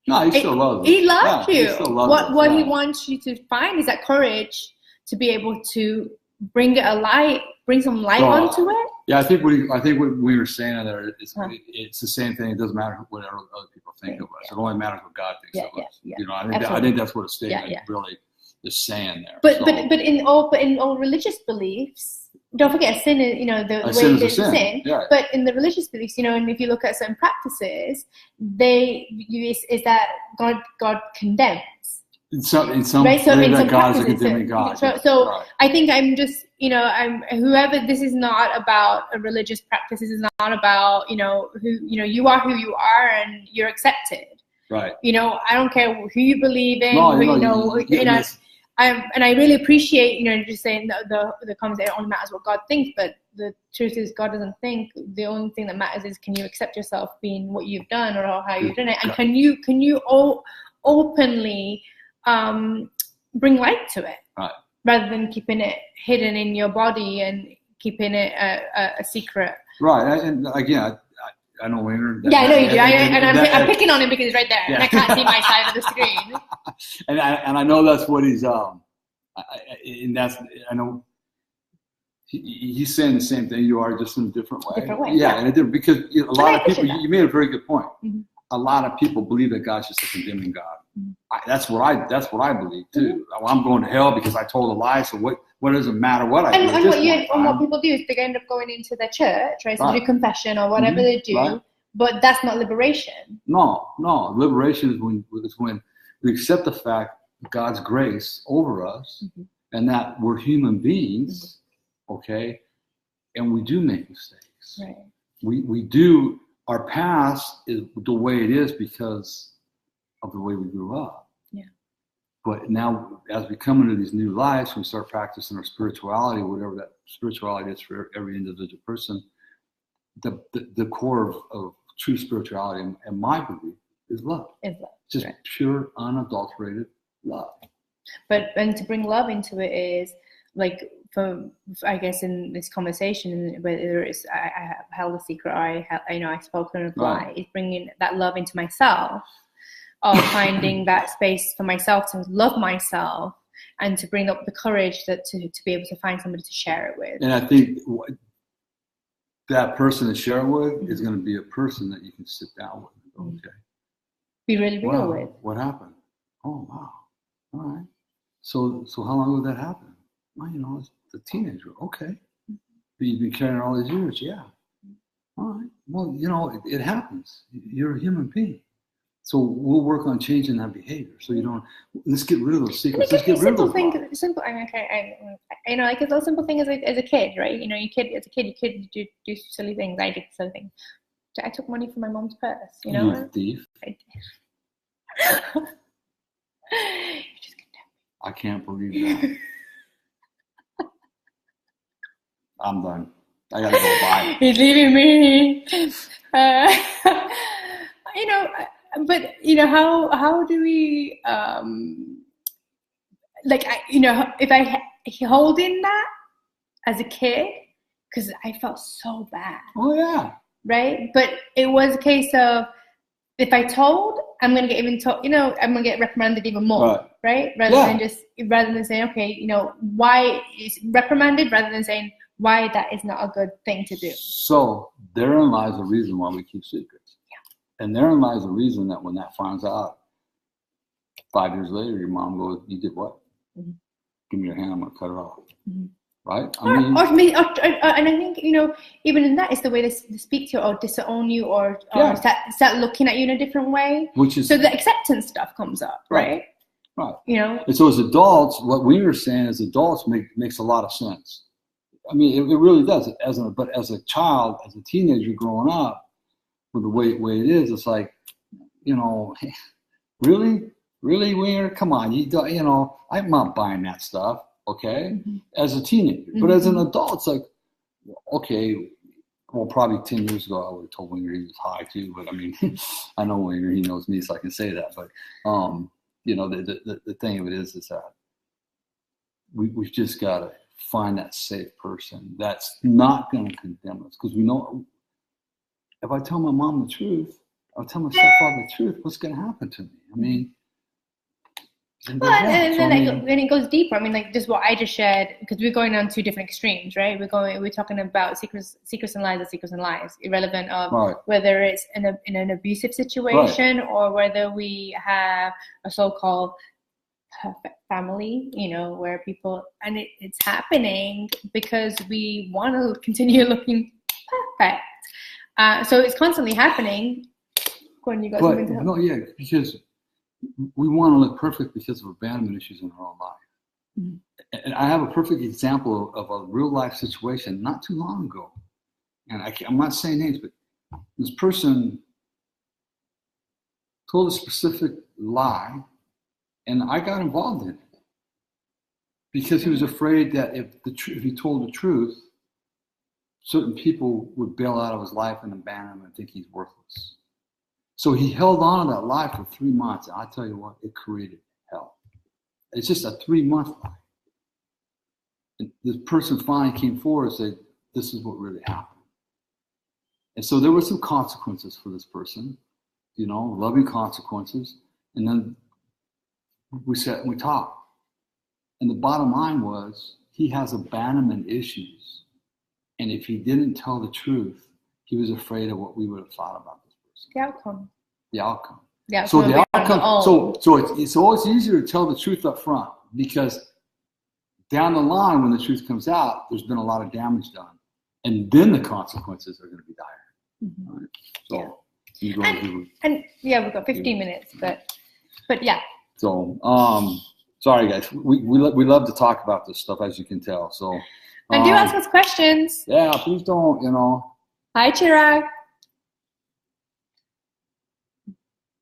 No, He still loves you. He loves you. He still loves what He wants you to find is that courage to be able to bring some light onto it. Yeah, I think what we were saying there is it's the same thing. It doesn't matter what other people think of us. It only matters what God thinks of us. I think that's what a statement really is saying there. But in all religious beliefs, don't forget, sin is the way it is sin. Yeah. But in the religious beliefs, and if you look at certain practices, is that God condemns. In some way that God is a condemning God. So I think I'm just, whoever, this is not about a religious practice. This is not about, you are who you are, and you're accepted. Right. I don't care who you believe in, and I really appreciate, just saying the comments, it only matters what God thinks, but the truth is God doesn't think. The only thing that matters is, can you accept yourself being what you've done, or how you've done it, and can you openly bring light to it, rather than keeping it hidden in your body and keeping it a secret. Right, and again, I know Wayner. Yeah, I know you do. I'm picking on him because he's right there, and I can't see my side of the screen. And I know that's what he's. And that's, I know he's saying the same thing you are, just in a different way. Yeah, and because a lot of people. You made a very good point. Mm-hmm. A lot of people believe that God's just a condemning God. Mm-hmm. That's what I believe too. Mm-hmm. I'm going to hell because I told a lie. So what does it matter what I do? And what people do is they end up going into their church, right? So they do confession or whatever they do, but that's not liberation. No. Liberation is when we accept the fact of God's grace over us, and that we're human beings, okay, and we do make mistakes. Right. We do. Our past is the way it is because of the way we grew up. Yeah. But now, as we come into these new lives, we start practicing our spirituality, whatever that spirituality is for every individual person. The core of true spirituality, and my belief, is love. Just pure, unadulterated love. And to bring love into it is like, I guess in this conversation, whether it's I have held a secret, or I've spoken of lie, is bringing that love into myself, of finding that space for myself to love myself, and to bring up the courage to be able to find somebody to share it with. And I think that person to share it with is going to be a person that you can sit down with. Okay, be really real Wow, with. what happened? Oh, wow. All right. So how long ago did that happen? Well, you know, it's a teenager. Okay. But you've been carrying it all these years. Yeah. All right. Well, you know, it happens. You're a human being. So we'll work on changing that behavior. So you don't. Let's get rid of those And secrets. it Let's could be get rid of those. simple thing. Simple. I mean, you know, like it's a simple thing as a kid, right? You know, as a kid, you could do silly things. I did silly things. I took money from my mom's purse. You know. You thief. I did. You just condemned I can't believe that. me. I'm done. I gotta go. Bye. He's leaving me. You know, but you know, how do we like you know, if I hold in that as a kid, because I felt so bad. Oh yeah. Right, but it was a case of if I told, I'm gonna get even told. You know, I'm gonna get reprimanded even more. Right? Rather than saying, okay, you know, why is reprimanded, rather than saying why that is not a good thing to do. So therein lies the reason why we keep secrets. Yeah. And therein lies the reason that when that finds out, 5 years later, your mom goes, "You did what? Mm-hmm. Give me your hand. I'm gonna cut it off." Mm-hmm. Right? And I think, you know, even in that, it's the way they speak to you or disown you or start looking at you in a different way. Which is so the acceptance stuff comes up, right? Right. You know. And so as adults, what we were saying as adults makes a lot of sense. I mean, it really does. But as a child, as a teenager growing up, with the way it is, it's like, you know, really, Wiener, come on, you know, I'm not buying that stuff. Okay, mm-hmm. As a teenager, but as an adult, it's like, okay, well, probably 10 years ago, I would have told Winger he was high too. But I mean, I know Winger, he knows me, so I can say that. But you know, the thing of it is that we've just got to find that safe person that's not going to condemn us, because we know if I tell my mom the truth, I'll tell my stepfather the truth, what's going to happen to me? I mean. Well, and it goes deeper. I mean, like just what I just shared, because we're going on two different extremes, right? We're talking about secrets and lies, irrelevant of whether it's in an abusive situation or whether we have a so-called perfect family, you know, where people, and it's happening because we want to continue looking perfect. So it's constantly happening. When you got something to help. No, yeah, because we want to look perfect because of abandonment issues in our own life. Mm-hmm. And I have a perfect example of a real life situation not too long ago. And I'm not saying names, but this person told a specific lie, and I got involved in it because he was afraid that if he told the truth, certain people would bail out of his life and abandon him and think he's worthless. So he held on to that lie for 3 months, and I tell you what, it created hell. It's just a 3-month lie. And this person finally came forward and said, "This is what really happened." And so there were some consequences for this person, you know, loving consequences. And then we sat and we talked. And the bottom line was, he has abandonment issues. And if he didn't tell the truth, he was afraid of what we would have thought about this person. The outcome. Yeah. So the outcome. So it's always easier to tell the truth up front, because down the line, when the truth comes out, there's been a lot of damage done, and then the consequences are going to be dire. Mm-hmm. Right? So we've got 15 minutes, but yeah. So sorry guys, we love to talk about this stuff, as you can tell. So. And do ask us questions. Yeah, please don't, you know. Hi, Chirag.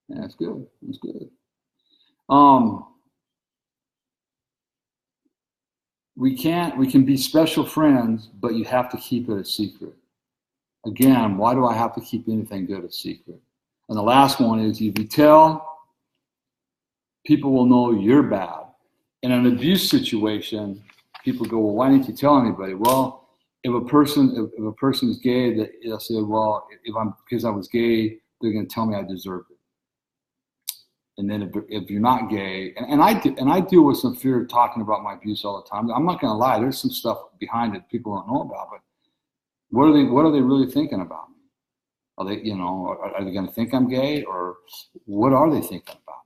Yeah, that's good. That's good. We can be special friends, but you have to keep it a secret. Again, why do I have to keep anything good a secret? And the last one is, if you tell, people will know you're bad. In an abuse situation, people go, "Well, why didn't you tell anybody?" Well, if a person is gay, they'll say, "Well, because I was gay, they're going to tell me I deserve it." And then if you're not gay, and I deal with some fear talking about my abuse all the time. I'm not going to lie, there's some stuff behind it people don't know about. But what are they really thinking about me? Are they, you know, are they going to think I'm gay, or what are they thinking about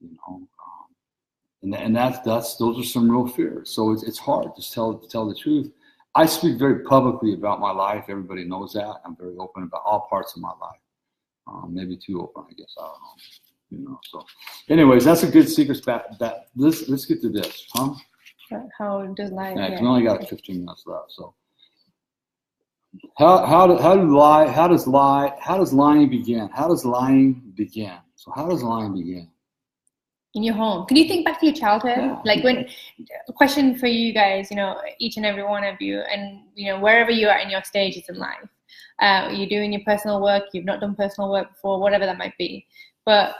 me? You know, and that's those are some real fears. So it's hard to tell the truth. I speak very publicly about my life. Everybody knows that. I'm very open about all parts of my life. Maybe too open, I guess. I don't know. You know. So, anyways, that's a good secret. Let's get to this, huh? How does lying? Yeah, we only got 15 minutes left. So, how does lying begin? How does lying begin? So, how does lying begin? In your home. Can you think back to your childhood? Yeah. Like a question for you guys, you know, each and every one of you, and, you know, wherever you are in your stages in life, you're doing your personal work, you've not done personal work before, whatever that might be. But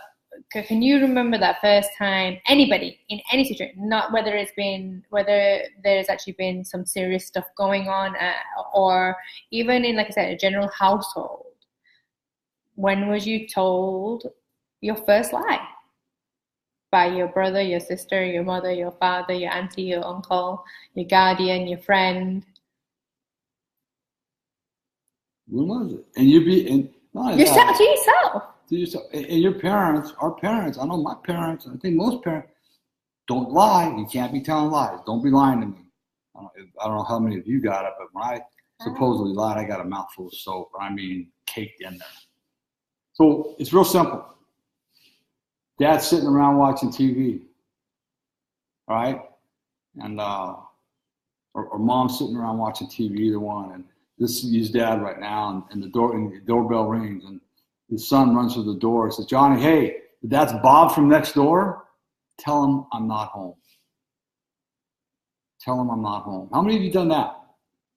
can you remember that first time, anybody in any situation, not whether there's actually been some serious stuff going on, or even in, like I said, a general household, when was you told your first lie? By your brother, your sister, your mother, your father, your auntie, your uncle, your guardian, your friend. When was it? And Yourself, to yourself. To yourself. And your parents, our parents, I know my parents, I think most parents, don't lie. You can't be telling lies. Don't be lying to me. I don't know how many of you got it, but when I supposedly lied, I got a mouthful of soap. I mean, caked in there. So it's real simple. Dad's sitting around watching TV, right? And or mom's sitting around watching TV, either one. And this is Dad right now, and the doorbell rings, and his son runs to the door and says, "Johnny, hey, that's Bob from next door. Tell him I'm not home. Tell him I'm not home." How many of you done that?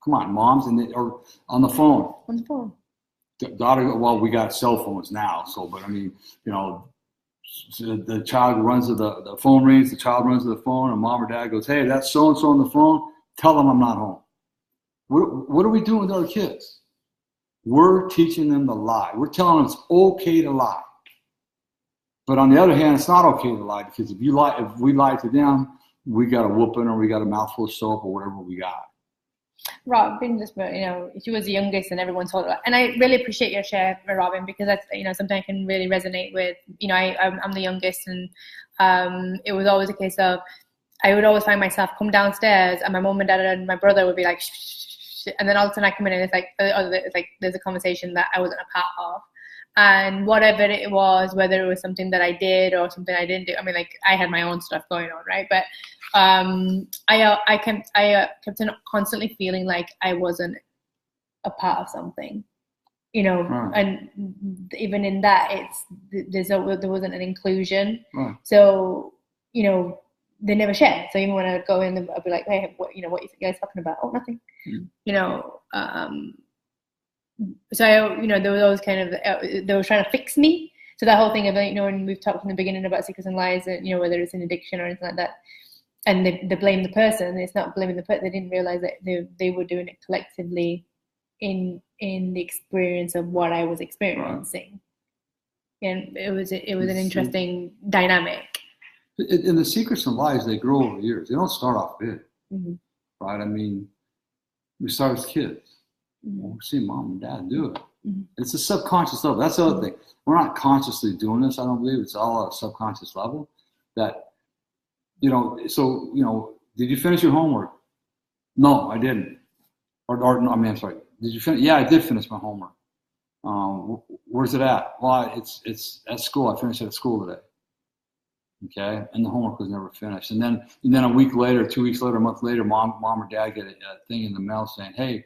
Come on, moms, or on the phone. On the phone. Daughter, well, we got cell phones now, so, but I mean, you know. So the child runs to the phone rings, the child runs to the phone, and mom or dad goes, "Hey, that's so-and-so on the phone. Tell them I'm not home." What are we doing with our kids? We're teaching them to lie. We're telling them it's okay to lie. But on the other hand, it's not okay to lie, because if we lie to them, we got a whooping, or we got a mouthful of soap, or whatever we got. Robin, just, you know, she was the youngest and everyone told her. And I really appreciate your share, Robin, because that's, you know, something I can really resonate with. You know, I'm the youngest, and it was always a case of, I would always find myself come downstairs, and my mom and dad and my brother would be like, shh, shh, shh, and then all of a sudden I come in, and it's like there's a conversation that I wasn't a part of. And whatever it was, whether it was something that I did or something I didn't do, I mean, like, I had my own stuff going on, right? But I kept on constantly feeling like I wasn't a part of something, you know. Right. And even in that, there wasn't an inclusion. Right. So, you know, they never shared. So even when I'd go in, I'd be like, "Hey, what are you guys talking about?" "Oh, nothing." Mm. You know. So you know, there was always kind of they were trying to fix me. So that whole thing of, you know, when we've talked in the beginning about secrets and lies, and, you know, whether it's an addiction or anything like that, and they blame the person. It's not blaming the person. They didn't realize that they were doing it collectively in the experience of what I was experiencing. Right. And it was an interesting dynamic. And the secrets and lies, they grow over years. They don't start off big, mm-hmm. right? I mean, we start as kids. Mm-hmm. We're seeing mom and dad do it. Mm-hmm. It's a subconscious level. That's the other thing. We're not consciously doing this. I don't believe it's all at a subconscious level. That, you know, so, you know, did you finish your homework? No, I didn't. Or no, I mean, I'm sorry. Did you finish? Yeah, I did finish my homework. Where's it at? Well, it's at school. I finished it at school today. Okay, and the homework was never finished. And then a week later, 2 weeks later, a month later, mom or dad get a thing in the mail saying, "Hey,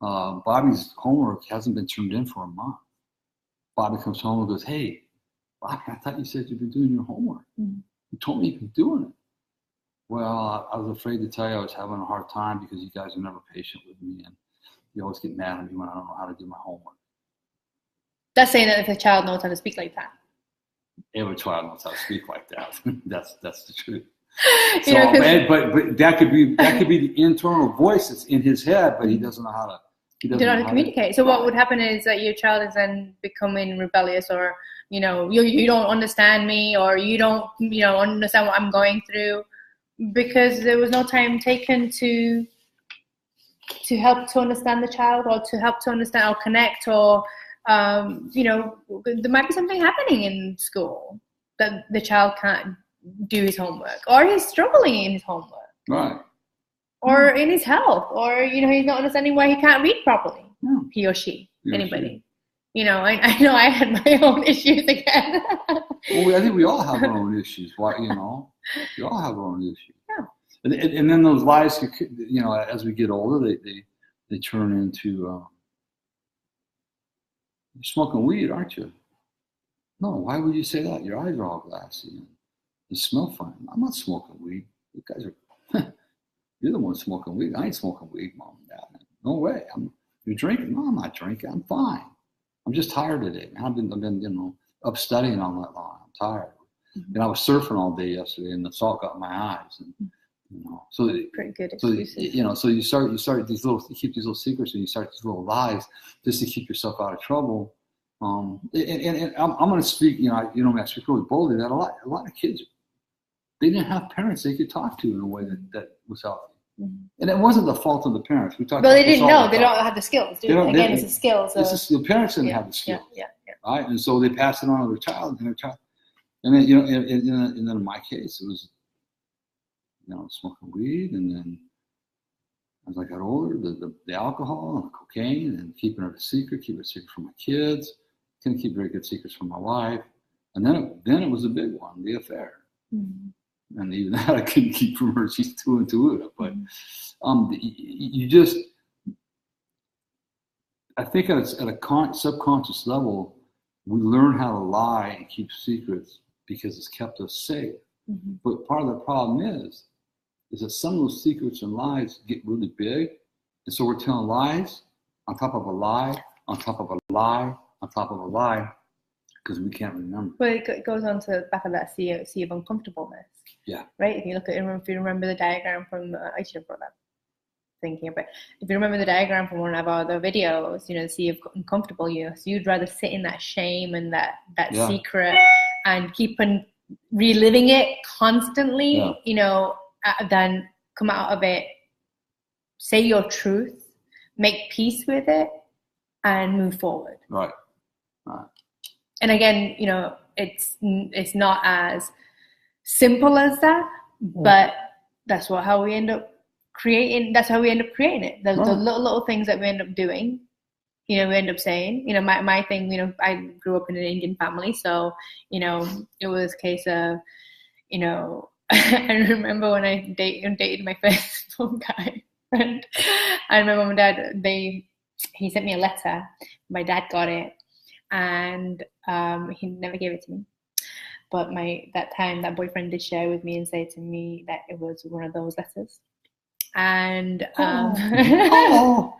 Bobby's homework hasn't been turned in for a month." Bobby comes home and goes, "Hey, Bobby, I thought you said you've been doing your homework. Mm-hmm. You told me you've been doing it." "Well, I was afraid to tell you I was having a hard time because you guys are never patient with me, and you always get mad at me when I don't know how to do my homework." That's saying that if a child knows how to speak like that. Every child knows how to speak like that. That's the truth. So, you know, but that could be the internal voice that's in his head, but he doesn't know how to. He doesn't know how to communicate. So what would happen is that your child is then becoming rebellious, or, you know, you don't understand me, or you don't, you know, understand what I'm going through, because there was no time taken to help to understand the child, or to help to understand or connect, or you know, there might be something happening in school that the child can't do his homework, or he's struggling in his homework, Right. or in his health, or, you know, he's not understanding why he can't read properly. Yeah. He or she, He or anybody. she. You know, I know I had my own issues again. Well, I think we all have our own issues. Why, you know, we all have our own issues. Yeah. And then those lies, you know, as we get older, they turn into, you're smoking weed, aren't you? No, why would you say that? Your eyes are all glassy. You smell fine. I'm not smoking weed. You guys are, you're the one smoking weed. I ain't smoking weed, Mom and Dad. No way. You're drinking? No, I'm not drinking. I'm fine. I'm just tired today, man. I've been, you know, up studying all night long. I'm tired. And I was surfing all day yesterday, and the salt got in my eyes. And, you know, so Pretty good so excuses. you know, so you start these little, you keep these little secrets, and you start these little lies just to keep yourself out of trouble. And I'm going to speak, you know, I speak really boldly that a lot of kids, they didn't have parents they could talk to in a way that was healthy. And it wasn't the fault of the parents. We talked. But about they this didn't all know. the They time. don't have the skills. Do They they? don't- Again, they- it's the skills. This is the parents didn't yeah, have the skills, yeah. right? And so they passed it on to their child and their child. And then, you know, and then in my case, it was, you know, smoking weed, and then as I got older, the alcohol and the cocaine, and keeping it a secret from my kids, couldn't keep very good secrets from my wife, and then it was a big one, the affair. And even that I couldn't keep from her. She's too into it. But you just, I think at a subconscious level, we learn how to lie and keep secrets because it's kept us safe. But part of the problem is that some of those secrets and lies get really big. And so we're telling lies on top of a lie, on top of a lie, on top of a lie, because we can't remember. Well, it goes on to the back of that sea of uncomfortableness. Yeah. Right? If you look at it, if you remember the diagram from, I should have brought that thinking about, if you remember the diagram from one of our other videos, you know, the sea of uncomfortable, you know, so you'd rather sit in that shame and that secret and keep on reliving it constantly, you know, than come out of it, say your truth, make peace with it, and move forward. Right. And again, you know, it's not as simple as that, but that's how we end up creating. That's how we end up creating it. The little things that we end up doing. You know, we end up saying, you know, my thing. You know, I grew up in an Indian family, so you know, it was a case of, you know, I remember when I dated my first phone guy, and I remember my dad. He sent me a letter. My dad got it, and he never gave it to me. But that boyfriend did share with me and say to me that it was one of those letters. And and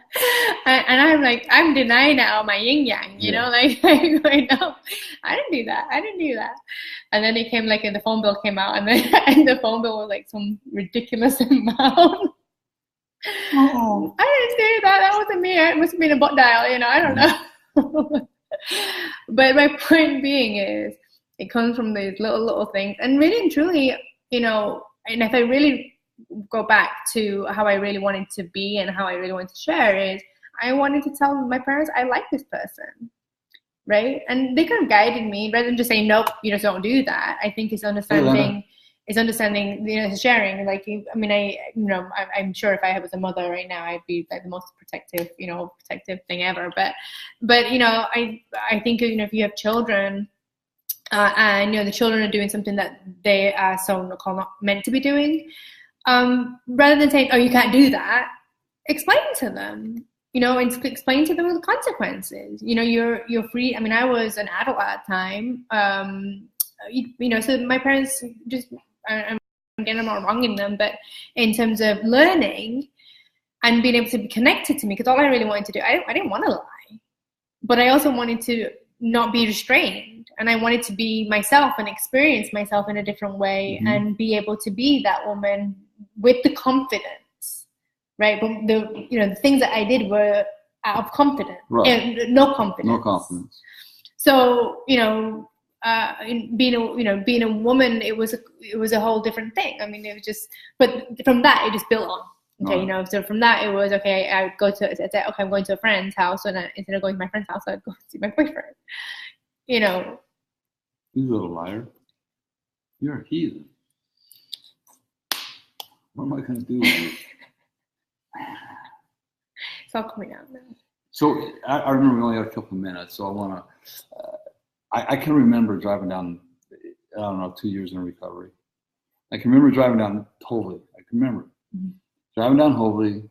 I'm like, I'm denying now my yin yang, you know, like I know I didn't do that. And then it came like, and the phone bill came out, and then and the phone bill was like some ridiculous amount. I didn't do that. That wasn't me. It must have been a bot dial, you know. I don't know. But my point being is, it comes from these little things, and really and truly, you know. And if I really go back to how I really wanted to be and how I really wanted to share, is I wanted to tell my parents I like this person, right? And they kind of guided me rather than just saying nope, you just don't do that. I think it's understanding. It's understanding, you know, sharing. Like, I mean, I'm sure if I was a mother right now, I'd be like the most protective thing ever. But you know, I think, you know, if you have children, and you know the children are doing something that they are not meant to be doing, rather than saying, oh, you can't do that, explain to them. You know, and explain to them the consequences. You know, you're free. I mean, I was an adult at the time. You know, so my parents just. I'm not wronging them, but in terms of learning and being able to be connected to me, because all I really wanted to do, I didn't want to lie, but I also wanted to not be restrained, and I wanted to be myself and experience myself in a different way, and be able to be that woman with the confidence, right? But the things that I did were out of confidence, right? No confidence. So, you know. Being a woman, it was a whole different thing. I mean, it was just, but from that, it just built on. Okay, you know, so from that it was okay. I would go to, I said, okay, I'm going to a friend's house, and instead of going to my friend's house, I'd go see my boyfriend. You know. You little liar. You're a heathen. What am I going to do with you? It's all coming out now. So I remember we only had a couple of minutes, so I want to. I can remember driving down. I don't know, 2 years in recovery. I can remember driving down Hoadley. I can remember driving down Hoadley,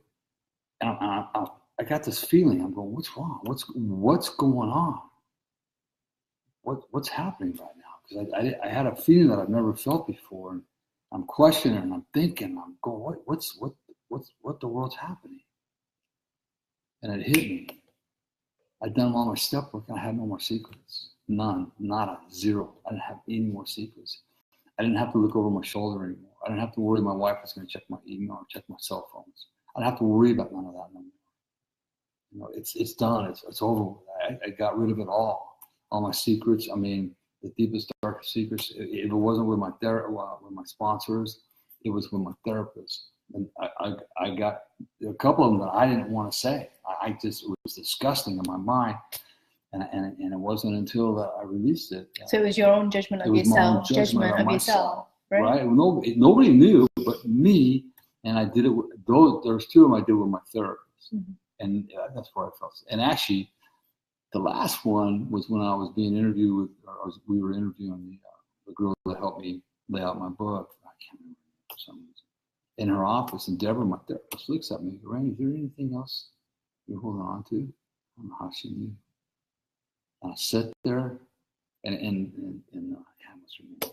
and I got this feeling. I'm going, what's wrong? What's going on? What's happening right now? Because I had a feeling that I've never felt before, and I'm questioning, and I'm thinking, I'm going, what the world's happening? And it hit me. I'd done all my step work, and I had no more secrets. None, nada, zero. I didn't have any more secrets. I didn't have to look over my shoulder anymore. I didn't have to worry my wife was going to check my email or check my cell phones. I didn't have to worry about none of that no more. You know, it's done. It's over with. I got rid of it all my secrets. I mean, the deepest, darkest secrets. If it wasn't with my with my sponsors, it was with my therapist. And I got a couple of them that I didn't want to say. It was disgusting in my mind. And it wasn't until that I released it. So it was your own judgment of yourself, judgment of yourself, right? Nobody knew but me, and I did it. There's two of them I did with my therapist, and that's where I felt. And actually, the last one was when I was being interviewed with, we were interviewing the girl that helped me lay out my book. I can't remember for some reason. In her office, and Deborah, my therapist, looks at me. Randy, is there anything else you're holding on to? I don't know how she knew. And I sit there, and I can't remember.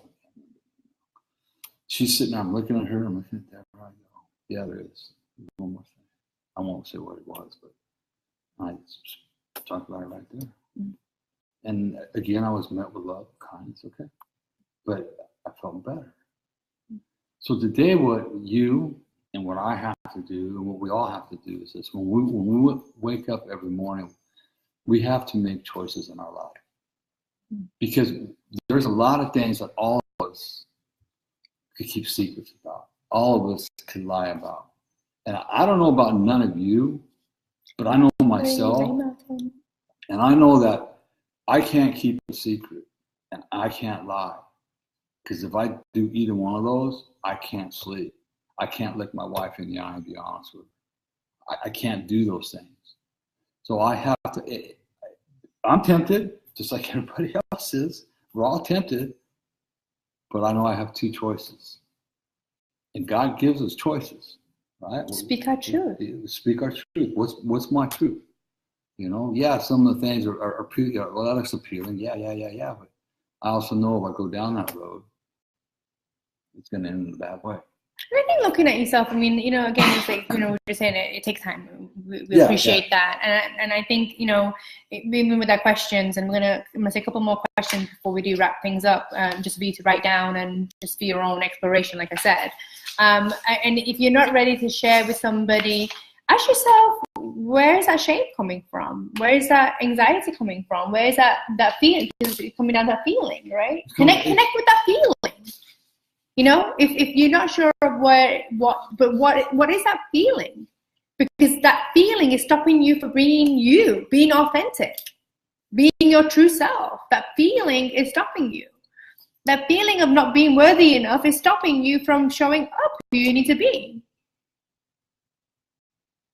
She's sitting there. I'm looking at her. I'm looking at Deborah. I go, yeah, there is. There's one more thing. I won't say what it was, but I just talked about it right there. And again, I was met with love, kindness, okay? But I felt better. So today, what you and what I have to do, and what we all have to do, is this: when we wake up every morning, we have to make choices in our life, because there's a lot of things that all of us could keep secrets about. All of us could lie about. And I don't know about none of you, but I know myself, and I know that I can't keep a secret, and I can't lie, because if I do either one of those, I can't sleep. I can't look my wife in the eye and be honest with her. I can't do those things. So I have to. I'm tempted, just like everybody else is. We're all tempted, but I know I have two choices, and God gives us choices, right? Speak our truth. Speak our truth. What's my truth? You know, yeah, some of the things are well, that looks appealing. Yeah. But I also know if I go down that road, it's going to end in a bad way. I think looking at yourself, I mean, you know, again, it's like, you know, we're just saying it takes time. We appreciate that. And I think, you know, even with our questions, and I'm going to say a couple more questions before we do wrap things up, just for you to write down and just for your own exploration, like I said. And if you're not ready to share with somebody, ask yourself, where is that shame coming from? Where is that anxiety coming from? Where is that feeling? Because it's coming down to that feeling, right? Connect with that feeling. You know, if you're not sure of what is that feeling? Because that feeling is stopping you from being authentic, being your true self. That feeling is stopping you. That feeling of not being worthy enough is stopping you from showing up who you need to be.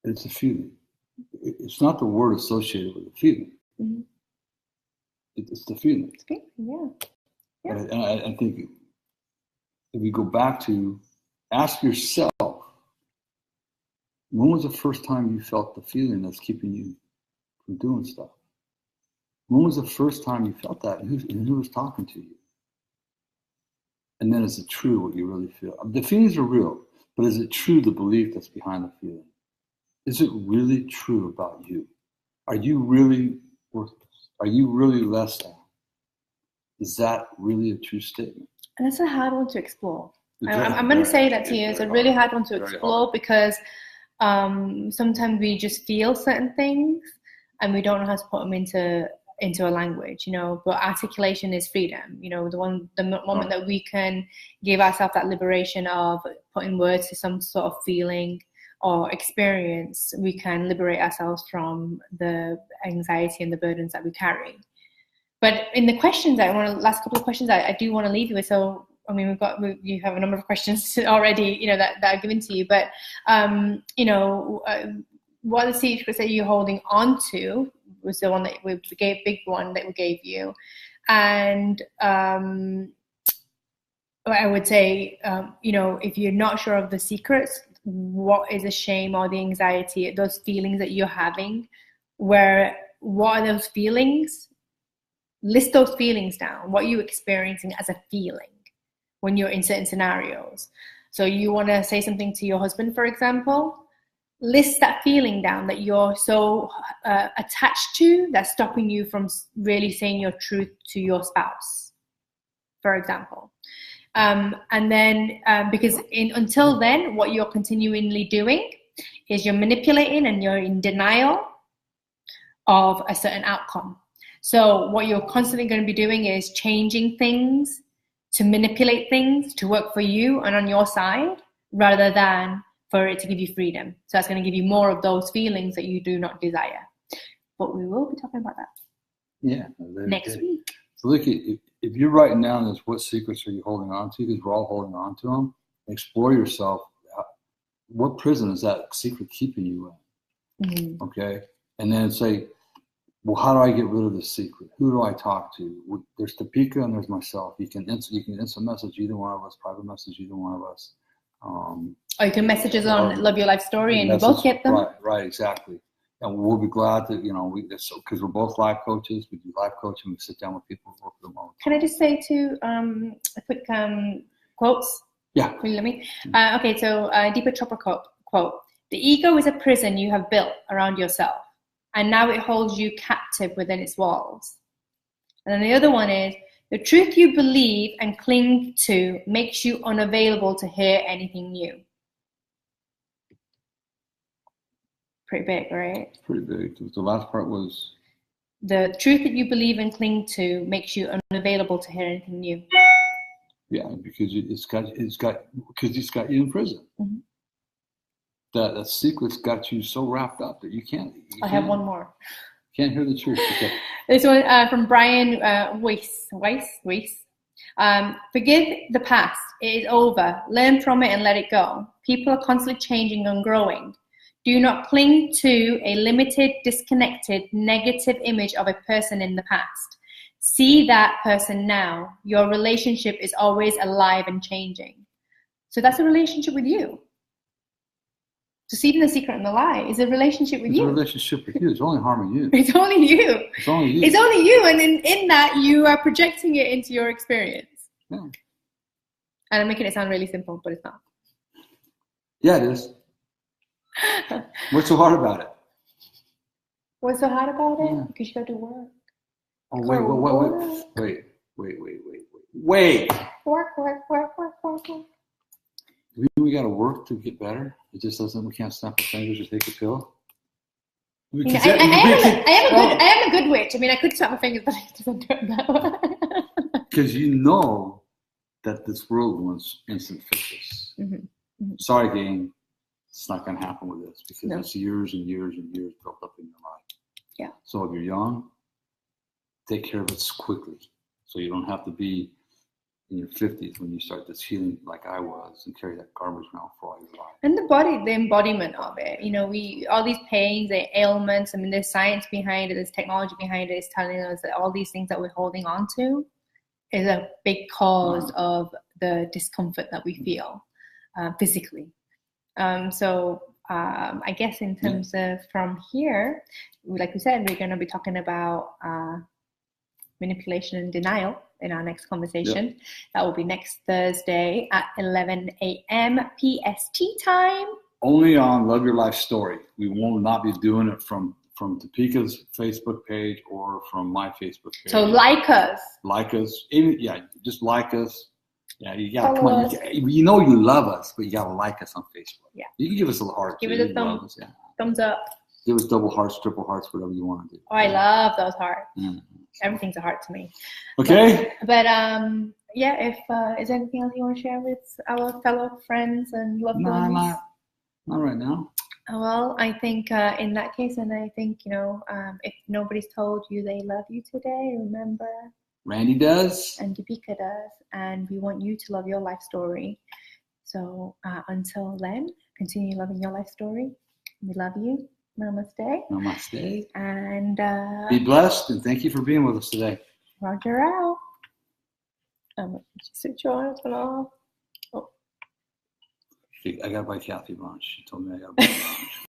It's a feeling. It's not the word associated with the feeling. Mm-hmm. It's the feeling. It's feeling, yeah. And I think if we go back to ask yourself, when was the first time you felt the feeling that's keeping you from doing stuff? When was the first time you felt that, and who was talking to you? And then is it true what you really feel? The feelings are real, but is it true the belief that's behind the feeling? Is it really true about you? Are you really worthless? Are you really less than? Is that really a true statement? And that's a hard one to explore. I'm going to say that to you. It's a really hard one to explore because sometimes we just feel certain things and we don't know how to put them into a language, you know. But articulation is freedom, you know. The moment that we can give ourselves that liberation of putting words to some sort of feeling or experience, we can liberate ourselves from the anxiety and the burdens that we carry. But in the questions, last couple of questions I do want to leave you with. So, I mean, you have a number of questions already, that are given to you. But, what are the secrets that you're holding on to was the one that we gave, big one that we gave you. And I would say, if you're not sure of the secrets, what is the shame or the anxiety, those feelings that you're having, what are those feelings? List those feelings down. What are you experiencing as a feeling when you're in certain scenarios? So you want to say something to your husband, for example, list that feeling down that you're so attached to that's stopping you from really saying your truth to your spouse, for example. And then, because until then, what you're continually doing is you're manipulating and you're in denial of a certain outcome. So what you're constantly going to be doing is changing things to manipulate things to work for you and on your side, rather than for it to give you freedom. So that's going to give you more of those feelings that you do not desire. But we will be talking about that next week. So look, if you're writing down this, what secrets are you holding on to? Because we're all holding on to them. Explore yourself. What prison is that secret keeping you in? Mm-hmm. Okay, and then say, well, how do I get rid of this secret? Who do I talk to? There's Topeka and there's myself. You can instant message either one of us, private message either one of us. Or you can message us on Love Your Life Story, and you both get them. Right, exactly. And we'll be glad that, because we're both life coaches, we do life coaching, we sit down with people and work with them all. Can I just say a quick quotes? Yeah. Will you let me? Okay, so Deepak Chopra quote, "The ego is a prison you have built around yourself, and now it holds you captive within its walls." And then the other one is, "The truth you believe and cling to makes you unavailable to hear anything new." Pretty big, right? It's pretty big. The last part was, "The truth that you believe and cling to makes you unavailable to hear anything new." Yeah, because it's got you in prison. Mm-hmm. That secret's got you so wrapped up that you can't. I have one more. Can't hear the truth. Okay. This one from Brian Weiss. "Forgive the past. It is over. Learn from it and let it go. People are constantly changing and growing. Do not cling to a limited, disconnected, negative image of a person in the past. See that person now. Your relationship is always alive and changing." So that's a relationship with you. Deceiving the secret and the lie is a relationship with you. It's a relationship with you. It's only harming you. It's only you. It's only you. It's only you. And in that, you are projecting it into your experience. Yeah. And I'm making it sound really simple, but it's not. Yeah, it is. What's so hard about it? What's so hard about it? Yeah. Because you got to work. Oh, wait. Work. We got to work to get better. It just doesn't. We can't snap our fingers or take a pill. I am a good witch. I mean, I could snap my fingers, but it doesn't do it that way. Because you know that this world wants instant fixes. Mm-hmm. Mm-hmm. Sorry, gang. It's not going to happen with this because it's years and years and years built up in your life. Yeah. So if you're young, take care of it quickly, so you don't have to be in your 50s when you start this healing like I was and carry that garbage around for all your life. And the embodiment of it. All these pains, the ailments. I mean, there's science behind it. There's technology behind it. It's telling us that all these things that we're holding on to is a big cause of the discomfort that we feel physically. So I guess in terms of from here, like we said, we're going to be talking about manipulation and denial in our next conversation. Yep. That will be next Thursday at 11 a.m. PST time. Only on Love Your Life Story. We will not be doing it from Topeka's Facebook page or from my Facebook page. So like us. Just like us. Yeah, you gotta come on. You know you love us, but you gotta like us on Facebook. Yeah, you can give us a little heart. Give it a thumbs up. Give us double hearts, triple hearts, whatever you want to do. Oh, I love those hearts. Mm-hmm. Everything's a heart to me. Okay. But if is there anything else you want to share with our fellow friends and loved ones? Not right now. Well, I think in that case, and I think, if nobody's told you they love you today, remember, Randy does. and Deepika does, and we want you to love your life story. So until then, continue loving your life story. We love you. Namaste. Namaste. And be blessed, and thank you for being with us today. Roger out. Switch on and off. I got to buy Kathy lunch. She told me I got to buy lunch.